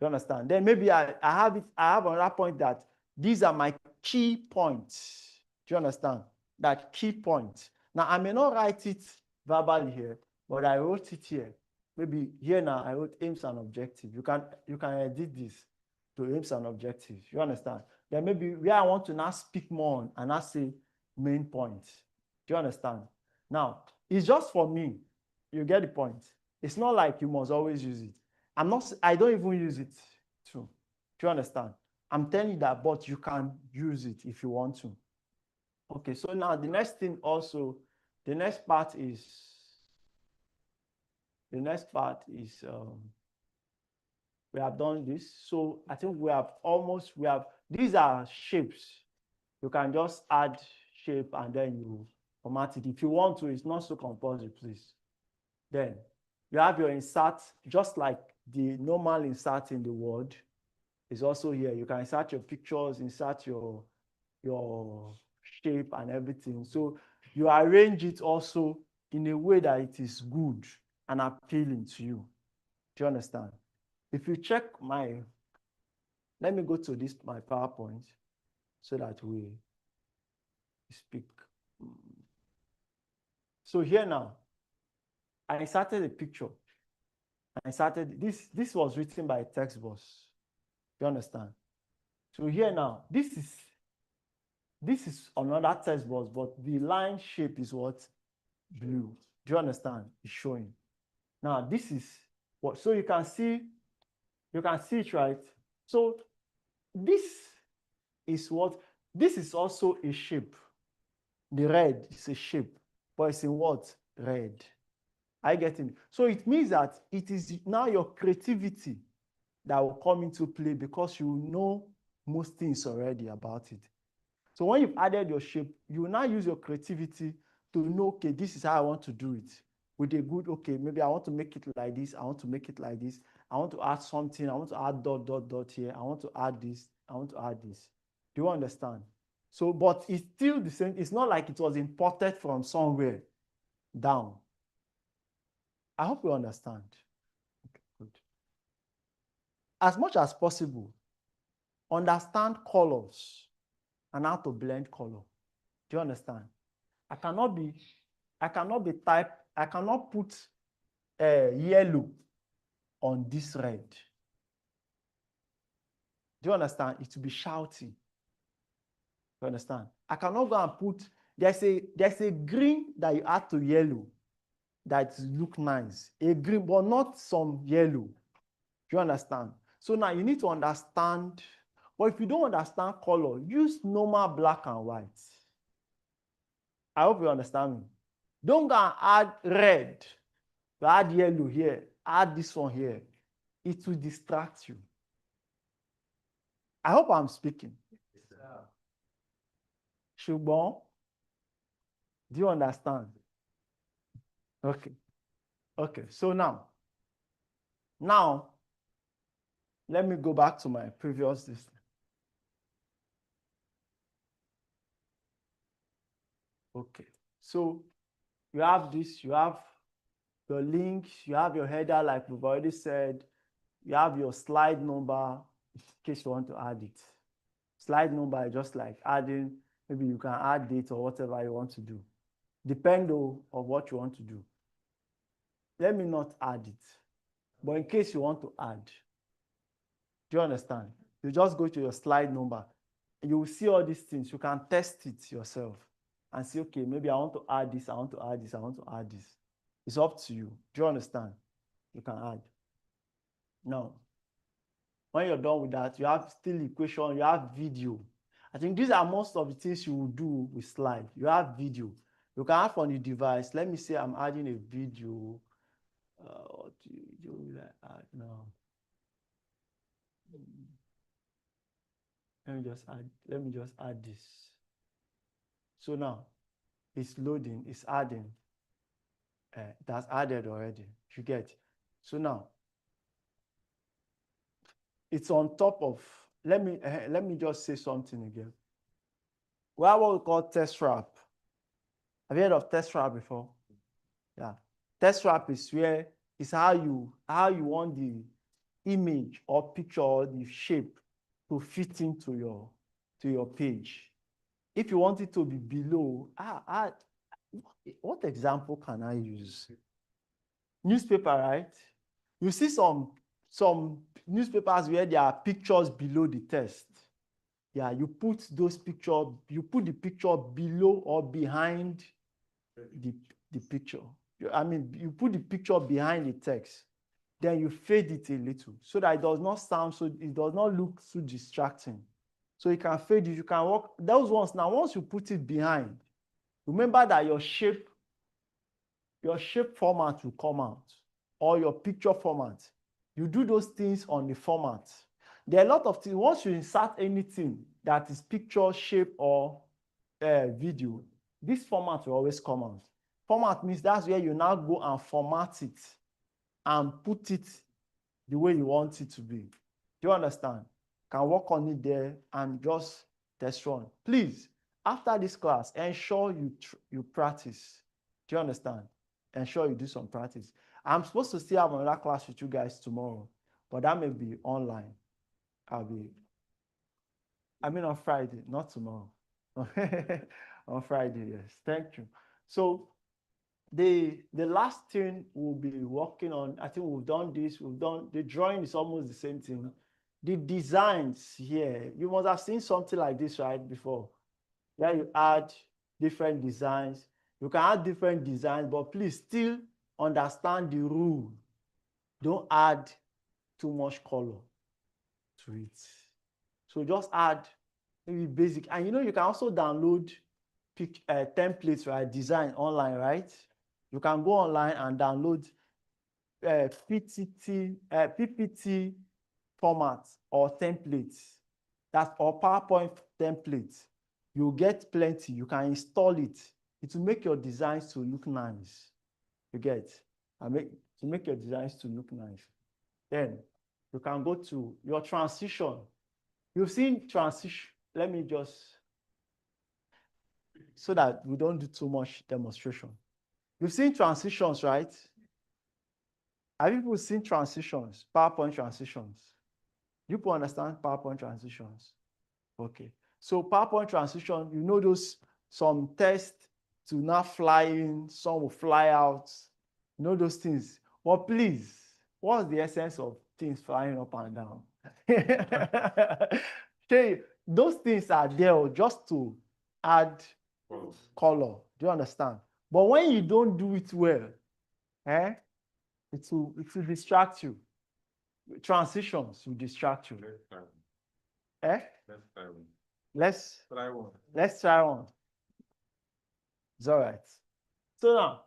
[SPEAKER 1] You understand? Then maybe I have another point that these are my key points. Do you understand? That key point. Now I may not write it verbally here, but I wrote it here. Maybe here now I wrote aims and objectives. You can edit this to aims and objectives. You understand? Then maybe where I want to now speak more on and now say main points. Do you understand? Now it's just for me. You get the point. It's not like you must always use it. I don't even use it too. Do you understand? I'm telling you that, but you can use it if you want to. Okay, so now the next thing also, the next part is we have done this. So I think these are shapes. You can just add shape and then you format it. If you want to, it's not so compulsory, please. Then you have your insert, just like the normal insert in the Word is also here. You can insert your pictures, insert your shape and everything. So you arrange it also in a way that it is good and appealing to you. Do you understand? If you check let me go to my PowerPoint so that we speak. So here now, I inserted a picture. I inserted this was written by TextBoss. You understand? So here now, this is another TextBoss, but the line shape is what? Blue. Do you understand? It's showing. Now this is what, so you can see it, right? So this is also a shape. The red is a shape, but it's in what? Red. I get it. So it means that it is now your creativity that will come into play because you know most things already about it. So when you've added your shape, you will now use your creativity to know, okay, this is how I want to do it. With a good, okay, maybe I want to make it like this. I want to make it like this. I want to add something. I want to add dot, dot, dot here. I want to add this. I want to add this. Do you understand? So, but it's still the same. It's not like it was imported from somewhere down. I hope you understand. Okay, good. As much as possible, understand colors and how to blend color. Do you understand? I cannot put yellow on this red. Do you understand? It will be shouty. You understand? I cannot go and put, there's a green that you add to yellow that look nice. A green, but not some yellow. Do you understand? So now you need to understand, but if you don't understand color, use normal black and white. I hope you understand me. Don't go and add red, add yellow here, add this one here. It will distract you. I hope I'm speaking. Shubon, do you understand? Okay. Okay, so now, let me go back to my previous list. Okay, so you have this, you have your links, you have your header, like we've already said, you have your slide number in case you want to add it. Slide number is just like adding, maybe you can add date or whatever you want to do. Depend on what you want to do. Let me not add it, but in case you want to add, do you understand? You just go to your slide number. You will see all these things. You can test it yourself and say, okay, maybe I want to add this, I want to add this, I want to add this. It's up to you. Do you understand? You can add. Now, when you're done with that, you have still equation, you have video. I think these are most of the things you will do with slide. You have video. You can have on the device. Let me say I'm adding a video. What video will I add now? Let me just add this. So now It's loading, it's adding. That's added already. You get. So now, it's on top of, let me just say something again. We have what we call test wrap. Have you heard of test wrap before? Yeah. Test wrap is where it's how you want the image or picture or the shape to fit into your page. If you want it to be below, what example can I use? Newspaper, right? You see some newspapers where there are pictures below the text. Yeah, you put those pictures, you put the picture below or behind the picture. I mean, you put the picture behind the text, then you fade it a little so that it does not sound so, it does not look too distracting. So you can fade it, you can work those ones. Now, once you put it behind, remember that your shape format will come out, or your picture format. You do those things on the format. There are a lot of things. Once you insert anything that is picture, shape, or video, this format will always come out. Format means that's where you now go and format it and put it the way you want it to be. Do you understand? Can work on it there and just test run. Please, after this class, ensure you practice. Do you understand? Ensure you do some practice. I'm supposed to still have another class with you guys tomorrow, but that may be online. On Friday, not tomorrow. On Friday, yes. Thank you. So the last thing we'll be working on, I think we've done this, the drawing is almost the same thing. The designs here, you must have seen something like this, right, before. Where you add different designs. You can add different designs, but please still understand the rule. Don't add too much color to it. So just add maybe basic. And you can also download templates, right? Design online, right? You can go online and download PPT formats or templates. That's or PowerPoint templates. You get plenty. You can install it. It will make your designs to look nice. You get? To make your designs to look nice. Then you can go to your transition. You've seen transition. Let me just, so that we don't do too much demonstration. You've seen transitions, right? Have people seen transitions, PowerPoint transitions? You people understand PowerPoint transitions? Okay. So PowerPoint transition, those, some text to now fly in, some will fly out. Those things. But please, what's the essence of things flying up and down? Okay, those things are there just to add color. Do you understand? But when you don't do it well, it will distract you. Transitions will distract you. Let's try one. Let's try one. It's all right. So now,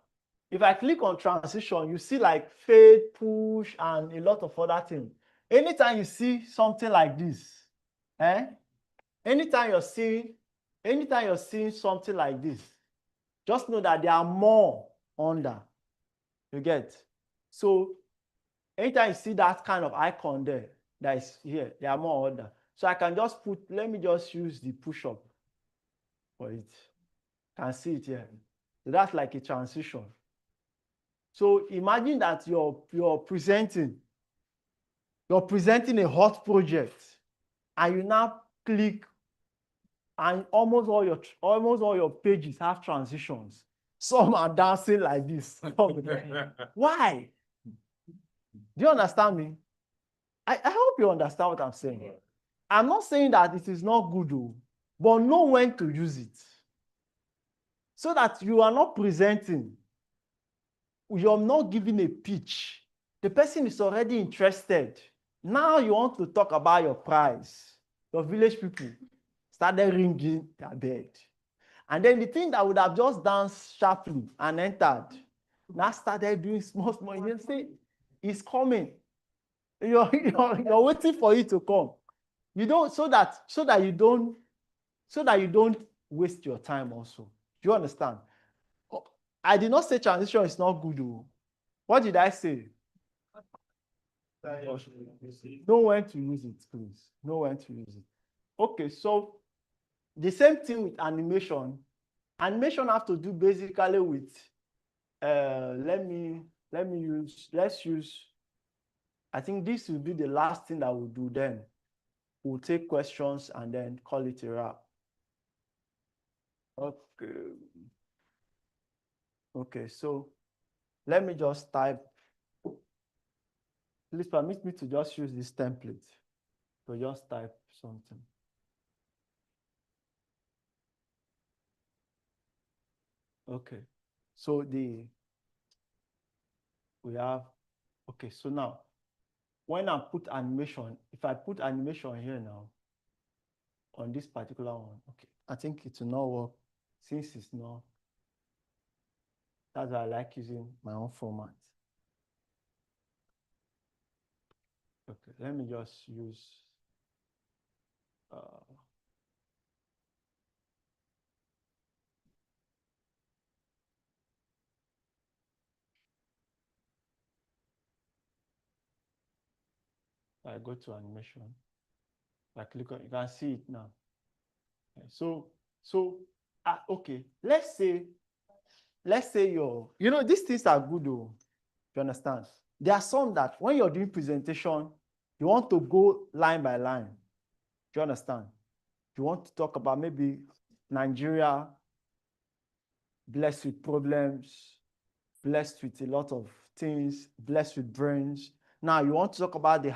[SPEAKER 1] if I click on transition, you see like fade, push, and a lot of other things. Anytime you see something like this, anytime you're seeing something like this, just know that there are more under. You get? So anytime you see that kind of icon there, that is here, there are more under. So I can just let me just use the push-up for it. Can see it here. So that's like a transition. So imagine that you're presenting a hot project, and you now click, and almost all your pages have transitions. Some are dancing like this. Why? Do you understand me? I hope you understand what I'm saying. I'm not saying that it is not good, but know when to use it. So that you are not presenting, you're not giving a pitch. The person is already interested. Now you want to talk about your price. Your village people started ringing their bell. And then the thing that would have just danced sharply and entered, now started doing small. You say, it's coming. You're waiting for it to come. You don't, so that you don't waste your time also. Do you understand? I did not say transition is not good. Oh. What did I say? Know when to use it, please. Know when to use it. Okay, so the same thing with animation. Animation have to do basically with let's use, I think this will be the last thing that we'll do then. We'll take questions and then call it a wrap. Okay. Okay, so let me just type. Please permit me to just use this template to just type something. Okay, so we have, okay, so now when I put animation, if I put animation here now on this particular one, okay, I think it will not work since it's not. That's why I like using my own format. Okay, let me just use I go to animation. I click on, you can see it now. Okay, okay, let's say these things are good though. You understand? There are some that when you're doing presentation, you want to go line by line. Do you understand? You want to talk about maybe Nigeria blessed with problems, blessed with a lot of things, blessed with brains. Now you want to talk about the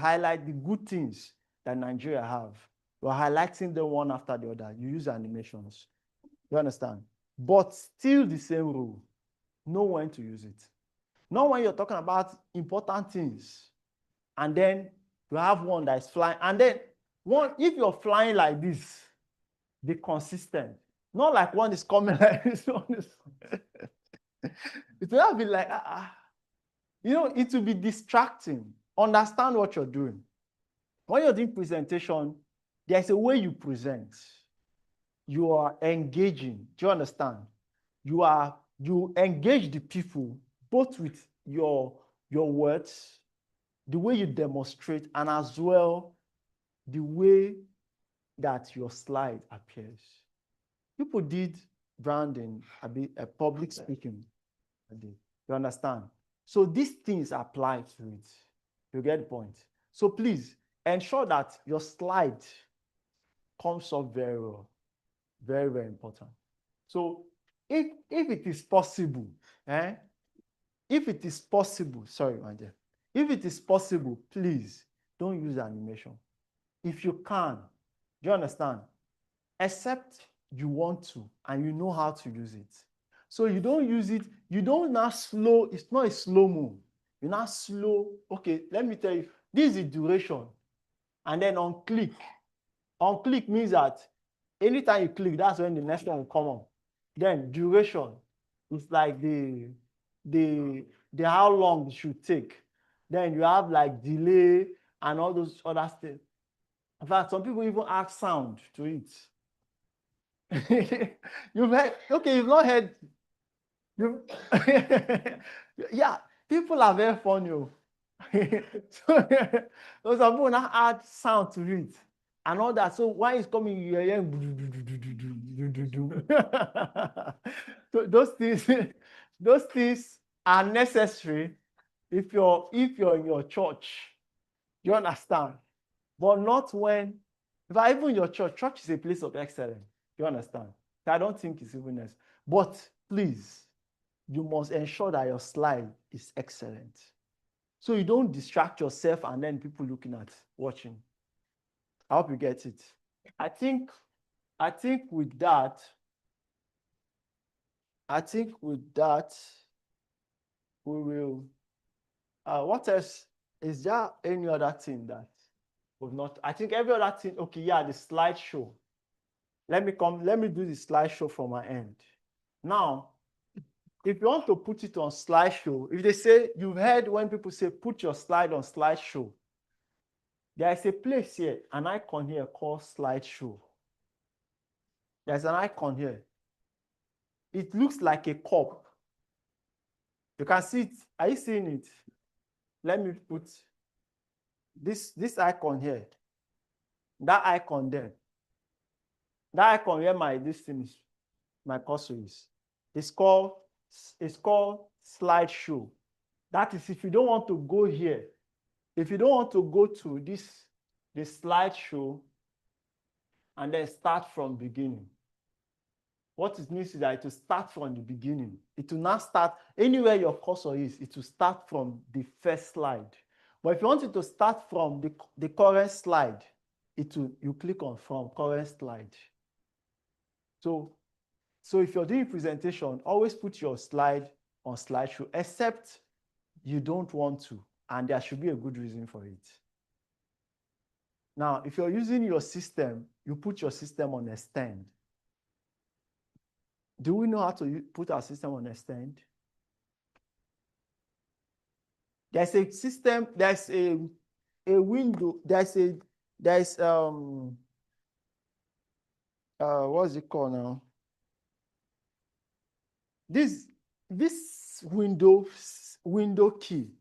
[SPEAKER 1] good things that Nigeria have. You're highlighting them one after the other. You use animations. You understand? But still the same rule. Know when to use it. Not when you're talking about important things. And then you have one that is flying. And then if you're flying like this, be consistent. Not like one is coming like this. It will not be like, it will be distracting. Understand what you're doing. When you're doing presentation, there's a way you present. You are engaging. Do you understand? You engage the people both with your words, the way you demonstrate, and as well the way that your slide appears. People did branding, a public speaking. You understand? So these things apply to it. You get the point? So please ensure that your slide comes up very well. Very, very important. So if it is possible, if it is possible, sorry, my dear, if it is possible, please don't use animation. If you can, do you understand? Except you want to and you know how to use it. So you don't use it, you don't now slow, it's not a slow-mo. You're not slow. Okay, let me tell you, this is the duration. And then on click means that anytime you click, that's when the next one will come on. Then duration is like the how long it should take. Then you have like delay and all those other stuff. In fact, some people even add sound to it. You've heard, okay, you've not heard. Yeah, people are very funny. So some people now add sound to it and all that. So when it's coming, you hear so those things are necessary if you're in your church. You understand? But not when, even your church is a place of excellence. You understand? I don't think it's even necessary. But please, you must ensure that your slide is excellent. So you don't distract yourself and then people watching. I hope you get it. I think with that, we will, what else? Is there any other thing that we've not? I think every other thing, okay, yeah, the slideshow. Let me do the slideshow from my end. Now, if you want to put it on slideshow, if they say, you've heard when people say, put your slide on slideshow, there is a place here, an icon here called slideshow. There's an icon here. It looks like a cup. You can see it. Are you seeing it? Let me put this icon here. That icon there. That icon where my my cursor is. It's called slideshow. That is if you don't want to go here. If you don't want to go to the slideshow and then start from beginning. What it means is that it will start from the beginning. It will not start anywhere your cursor is. It will start from the first slide. But if you want it to start from the current slide, you click on from current slide. So if you're doing presentation, always put your slide on slideshow, except you don't want to, and there should be a good reason for it. Now, if you're using your system, you put your system on extend. Do we know how to put our system on extend? There's a system, there's a window, what's it called now? This window key.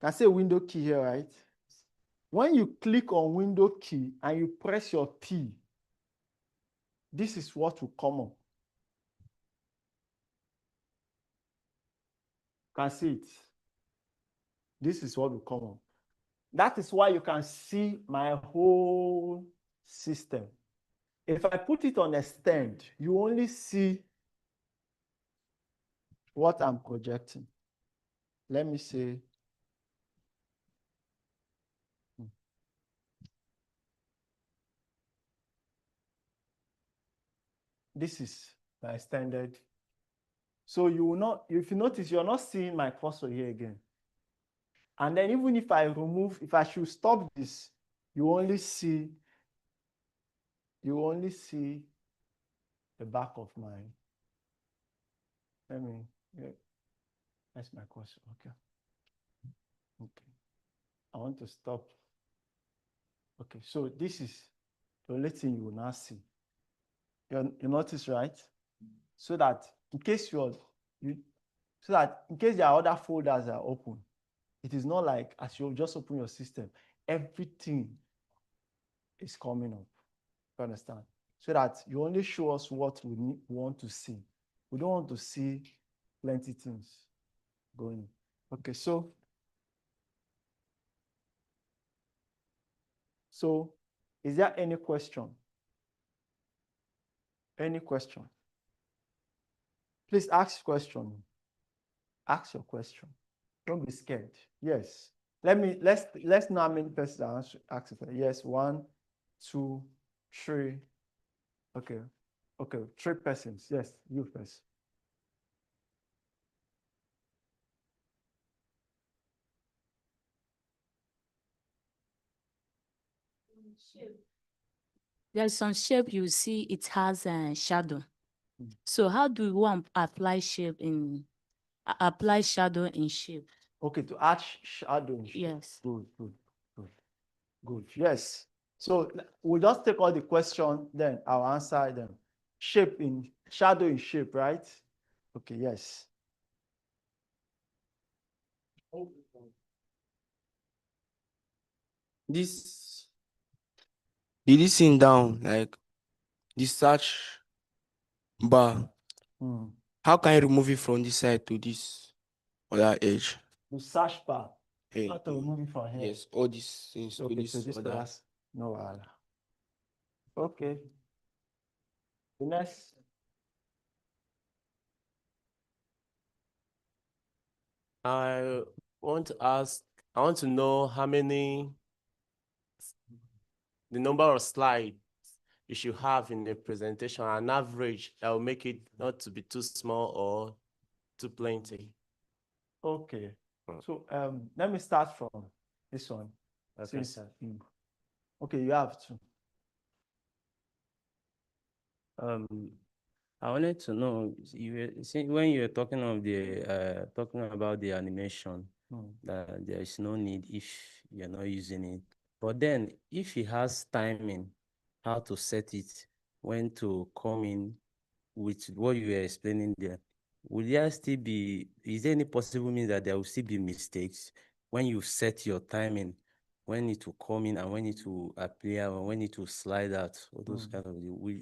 [SPEAKER 1] Can I say window key here, right? When you click on window key and you press your P, this is what will come up. Can see it. This is what will come up. That is why you can see my whole system. If I put it on extend, you only see what I'm projecting. Let me say, this is my extended. So you will not, if you notice, you're not seeing my cursor here again. And then even if I should stop this, you only see the back of my, that's my cursor, okay. I want to stop. Okay, so this is the only thing you will now see. You notice, right? So that in case there are other folders that are open, it is not like as you just open your system, everything is coming up. You understand? So that you only show us what we want to see. We don't want to see plenty things going. Okay, so is there any question? Any question? Please ask question. Ask your question. Don't be scared. Yes. Let's know how many persons ask it. Yes, 1, 2, 3. Okay. 3 persons. Yes, you first.
[SPEAKER 6] There's some shape you see it has a shadow. So how do you want apply shape in apply shadow in shape?
[SPEAKER 1] Okay, to add shadow in shape.
[SPEAKER 6] Yes.
[SPEAKER 1] Good. Yes. So we'll just take all the questions, then I'll answer them. Shadow in shape, right? Okay, yes.
[SPEAKER 7] This thing down, like the search bar. How can I remove it from this side to this other edge?
[SPEAKER 1] The search bar.
[SPEAKER 7] Hey,
[SPEAKER 1] How to remove it from here?
[SPEAKER 7] yes, all these things to
[SPEAKER 1] Okay,
[SPEAKER 7] this
[SPEAKER 1] so this
[SPEAKER 7] other.
[SPEAKER 1] class, no other. Okay. The next.
[SPEAKER 8] I want to know the number of slides you should have in the presentation, an average that will make it not to be too small or too plenty.
[SPEAKER 1] Okay. So let me start from this one.
[SPEAKER 8] Okay.
[SPEAKER 1] Okay, you have to.
[SPEAKER 9] I wanted to know when you were talking about the animation, that there is no need if you're not using it. But then if he has timing, how to set it, when to come in with what you were explaining there. will there still be, is there any possible means that there will still be mistakes when you set your timing, when it will come in and when it will appear and when it will slide out, all those kind of, will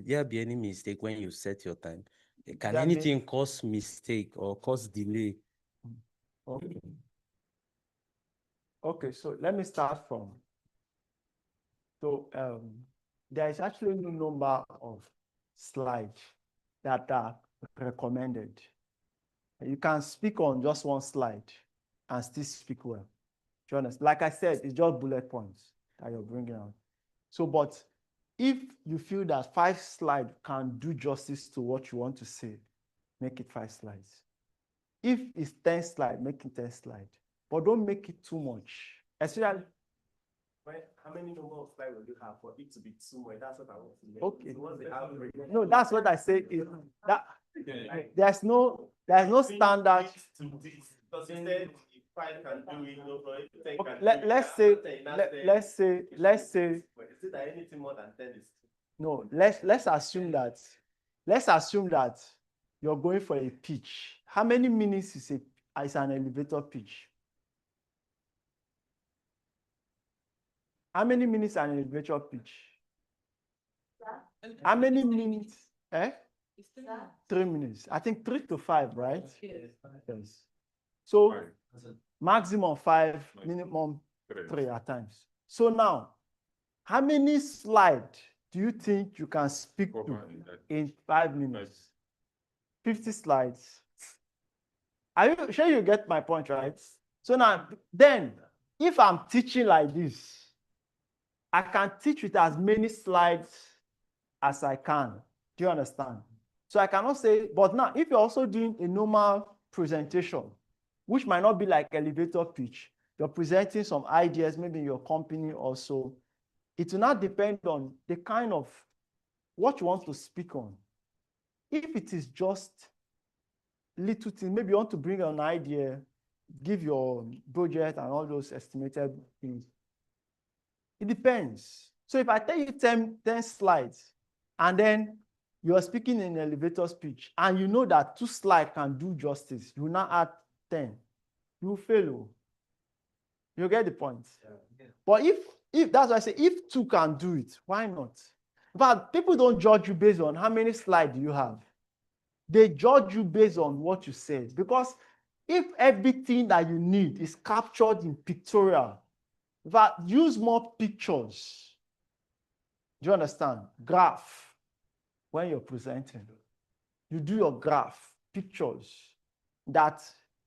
[SPEAKER 9] there be any mistake when you set your time? Can
[SPEAKER 1] There may-
[SPEAKER 9] anything cause mistake or cause delay?
[SPEAKER 1] Okay. Okay, so let me start from. So there is actually no number of slides that are recommended. You can speak on just one slide and still speak well. Do you understand? Like I said, it's just bullet points that you're bringing out. So, but if you feel that 5 slides can do justice to what you want to say, make it 5 slides. If it's 10 slides, make it 10 slides. But don't make it too much. Especially,
[SPEAKER 8] How many number of slides will you have for it to be too much? That's what I want to know.
[SPEAKER 1] okay.
[SPEAKER 8] So what's the average?
[SPEAKER 1] No, that's what I say is that there's no standard.
[SPEAKER 8] Because you said if 5 can do it, no problem. If 10
[SPEAKER 1] Okay,
[SPEAKER 8] can do
[SPEAKER 1] let's
[SPEAKER 8] it,
[SPEAKER 1] say,
[SPEAKER 8] after 10, that's 10.
[SPEAKER 1] let's say,
[SPEAKER 8] But is it that anything more than 10 is
[SPEAKER 1] no, let's assume that you're going for a pitch. How many minutes is an elevator pitch? How many minutes an elevator pitch? How many minutes? Eh?
[SPEAKER 5] It's 3 minutes.
[SPEAKER 1] 3 minutes. I think 3 to 5, right?
[SPEAKER 5] Yes.
[SPEAKER 1] Yes. So
[SPEAKER 4] Fine.
[SPEAKER 1] maximum 5, minimum 3 at times. So now, how many slides do you think you can speak to
[SPEAKER 4] Cover in that.
[SPEAKER 1] in 5 minutes? 50 slides. Are you sure you get my point, right? So now, then, if I'm teaching like this, I can teach with as many slides as I can. Do you understand? So I cannot say, but now, if you're also doing a normal presentation, which might not be like elevator pitch, you're presenting some ideas, maybe in your company also, it will not depend on the kind of what you want to speak on. If it is just little things, maybe you want to bring an idea, give your budget and all those estimated things. It depends. So if I tell you 10 slides, and then you are speaking in an elevator speech, and you know that 2 slides can do justice, you now add 10, you will fail. You get the point? Yeah. But if that's why I say, if 2 can do it, why not? But people don't judge you based on how many slides you have. They judge you based on what you said. Because if everything that you need is captured in pictorial, but use more pictures. Do you understand? Graph. When you're presenting, you do your graph, pictures. That,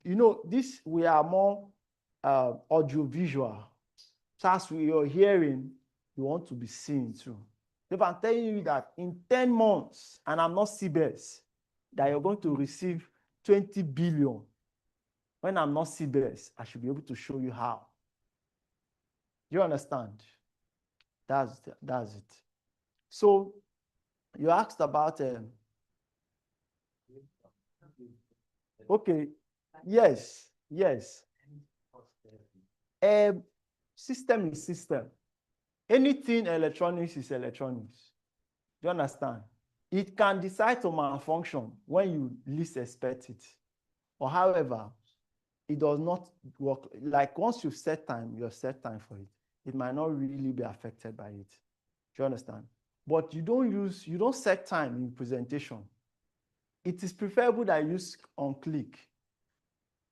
[SPEAKER 1] you know, this, we are more audiovisual. So as you're hearing, you want to be seen too. If I'm telling you that in 10 months, and I'm not CBS, that you're going to receive 20 billion, when I'm not CBS, I should be able to show you how. You understand? That's it. So you asked about okay, yes. System is system. Anything electronics is electronics. Do you understand? It can decide to malfunction when you least expect it. Or however, it does not work. Like once you've set time, you've set time for it. It might not really be affected by it. Do you understand? But you don't set time in presentation. It is preferable that you use on click.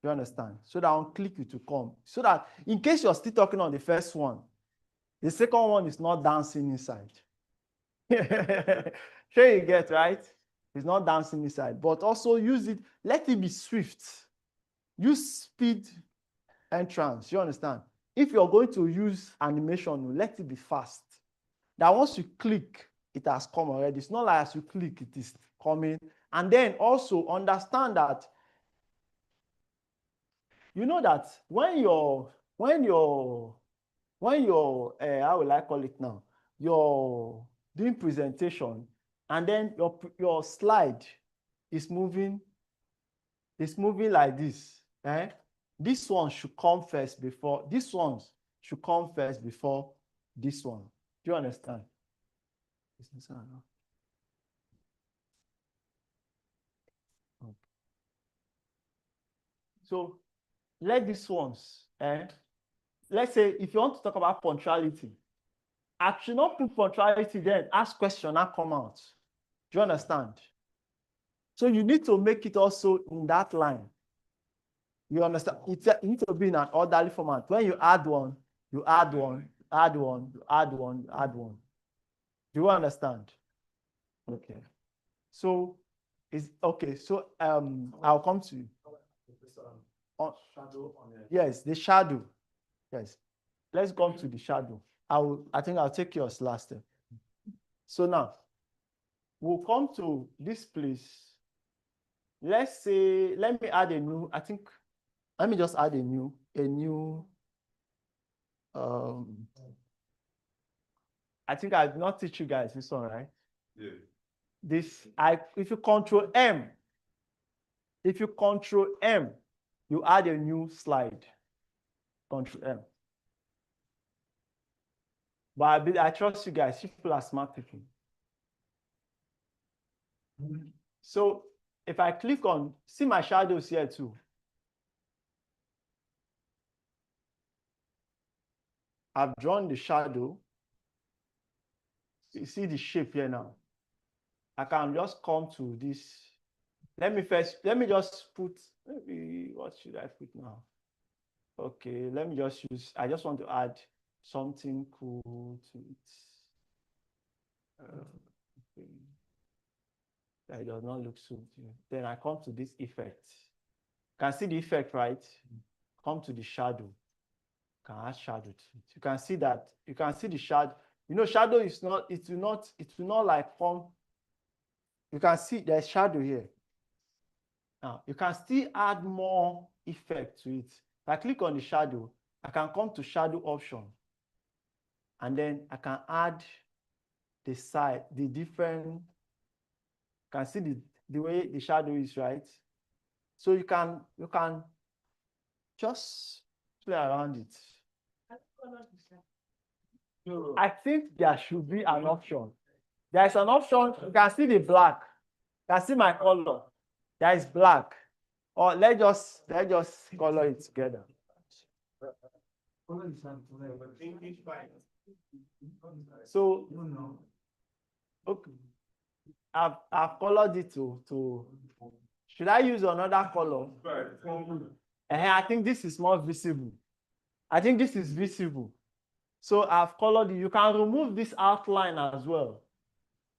[SPEAKER 1] You understand? So that on click it will come. So that in case you're still talking on the first one, the second one is not dancing inside. Sure you get, right? It's not dancing inside. But also use it, let it be swift. Use speed entrance. You understand? If you're going to use animation, let it be fast. That once you click, it has come already. It's not like as you click, it is coming. And then also understand that, you know that when you're how will I call it now? You're doing presentation, and then your slide is moving like this. This one should come first before this one. Do you understand? So let these ones, let's say if you want to talk about punctuality, I should not put punctuality then, ask question and come out. Do you understand? So you need to make it also in that line. You understand? It needs to be in an orderly format. When you add one, you add one, add one, you add one, you add one. Do you understand? Okay. So is okay. So I'll come to you. Yes, the shadow. Yes. Let's come to the shadow. I think I'll take yours last step. So now we'll come to this place. Let's say, let me add a new, let me just add a new, I think I did not teach you guys this one, right?
[SPEAKER 2] Yeah.
[SPEAKER 1] If you control M, you add a new slide. Control M. But I trust you guys, you people are smart people. So if I click on, see my shadows here too. I've drawn the shadow. You see the shape here now. I can just come to this. Let me just put, maybe, what should I put now? Okay, let me just use, I just want to add something cool to it. Okay. That does not look so good. Then I come to this effect. Can see the effect, right? Come to the shadow. Can add shadow to it. You can see that. You can see the shadow. You know, shadow is not. It will not like form. You can see there's shadow here. Now you can still add more effect to it. If I click on the shadow, I can come to shadow option, and then I can add the side, the different. You can see the way the shadow is, right? So you can just play around it. I think there should be an option. There is an option. You can see the black. You can see my color. There is black. Or let's just color it together. So okay. I've colored it to should I use another color? I think this is more visible. I think this is visible. So I've colored it. You can remove this outline as well.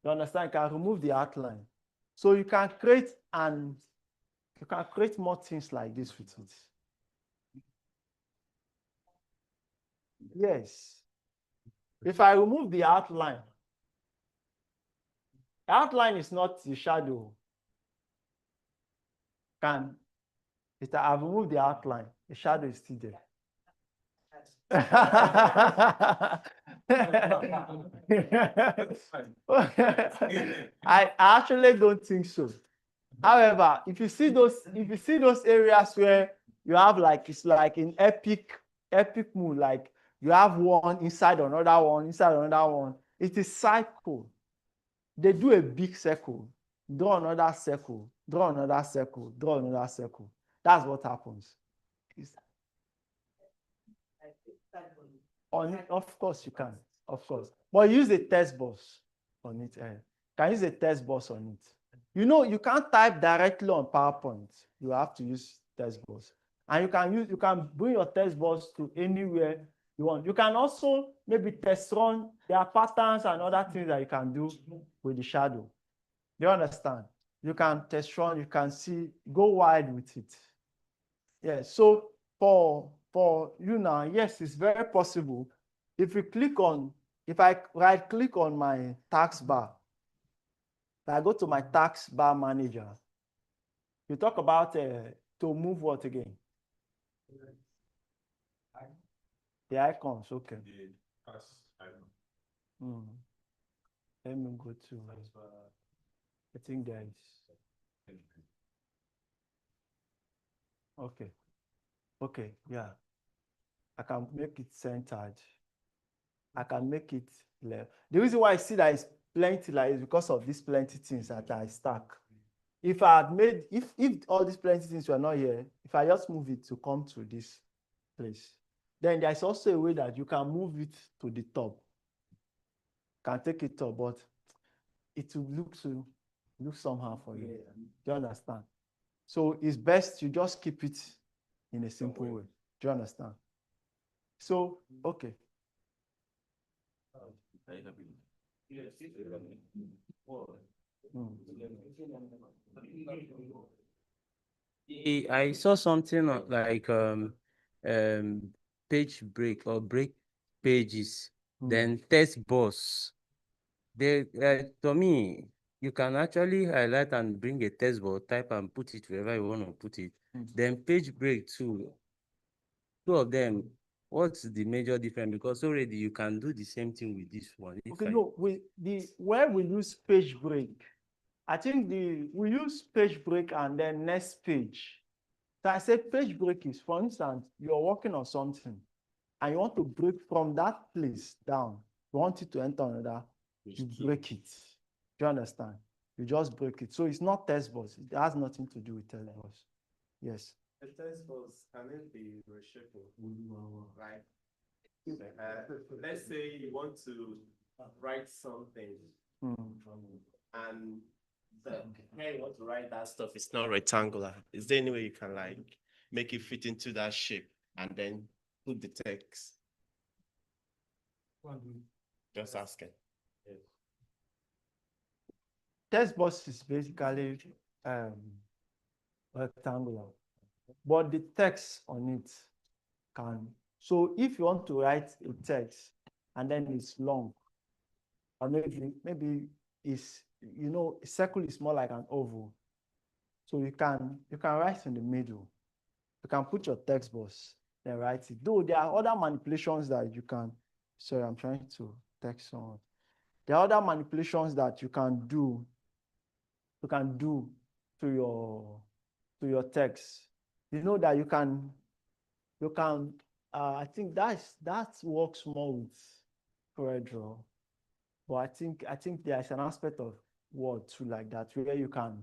[SPEAKER 1] You understand? You can remove the outline. So you can create more things like this with it. Yes. If I remove the outline is not the shadow. If I've removed the outline, the shadow is still there. I actually don't think so. However, if you see those areas where you have like, it's like in epic mood, like you have one inside another one, inside another one, it is cycle. They do a big circle, draw another circle, draw another circle, draw another circle. That's what happens. On it, of course you can, of course. But use a text box on it. Can use a text box on it. You know, you can't type directly on PowerPoint. You have to use text box. And you can bring your text box to anywhere you want. You can also maybe test run. There are patterns and other things that you can do with the shadow. Do you understand? You can test run, you can see, go wide with it. Yeah, so for you now, yes, it's very possible. If I right click on my taskbar, I go to my taskbar manager. You talk about to move what again? The icons, okay. Let me go to, I think there is. Okay, yeah. I can make it centered. I can make it left. The reason why I see that it's plenty like is because of these plenty things that I stack. if I had made, if all these plenty things were not here, if I just move it to come to this place, then there's also a way that you can move it to the top. Can take it up, but it will look somehow for you. Do you understand? So it's best you just keep it in a simple way. Do you understand? So, okay.
[SPEAKER 9] I saw something like page break or break pages, then text box. They to me, you can actually highlight and bring a text box, type and put it wherever you want to put it. Then page break too. Two of them, what's the major difference? Because already you can do the same thing with this one. If
[SPEAKER 1] Okay,
[SPEAKER 9] I-
[SPEAKER 1] no, where we use page break, I think we use page break and then next page. So I say page break is, for instance, you're working on something and you want to break from that place down. You want it to enter another, you break it. Do you understand? You just break it. So it's not test box. It has nothing to do with test box. Yes.
[SPEAKER 8] The test box, can it be reshapable? Right? Let's say you want to write something and where you want to write that stuff is not rectangular. Is there any way you can like make it fit into that shape and then put the text? Just asking.
[SPEAKER 1] Text box is basically rectangular, but the text on it can. So if you want to write a text and then it's long, or maybe it's, you know, a circle is more like an oval. So you can write in the middle. You can put your text box, then write it. Though there are other manipulations that you can. Sorry, I'm trying to text someone. There are other manipulations that you can do. You can do to your text. You know that you can. I think that works more with CorelDRAW, but I think there's an aspect of Word too like that where you can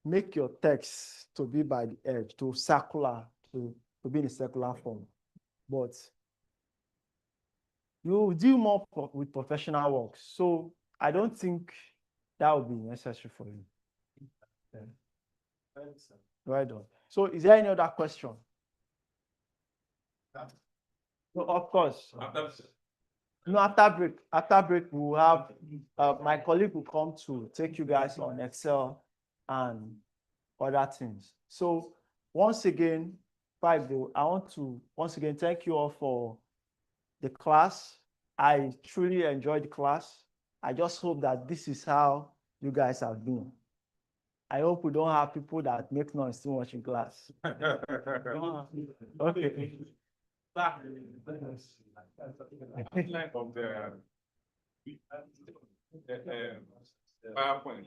[SPEAKER 1] make your text to be by the edge, to be in a circular form, but you deal more with professional work. So I don't think that would be necessary for you. Yeah. Right on. So is there any other question? No, of course. No, after break, we will have my colleague will come to take you guys on Excel and other things. So once again, I want to once again thank you all for the class. I truly enjoyed the class. I just hope that this is how you guys have been. I hope we don't have people that make noise too much in class. Okay.
[SPEAKER 2] PowerPoint.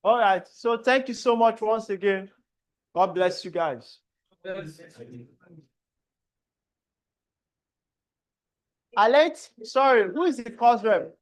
[SPEAKER 1] All right. So thank you so much once again. God bless you guys. Alex, sorry, who is the course rep?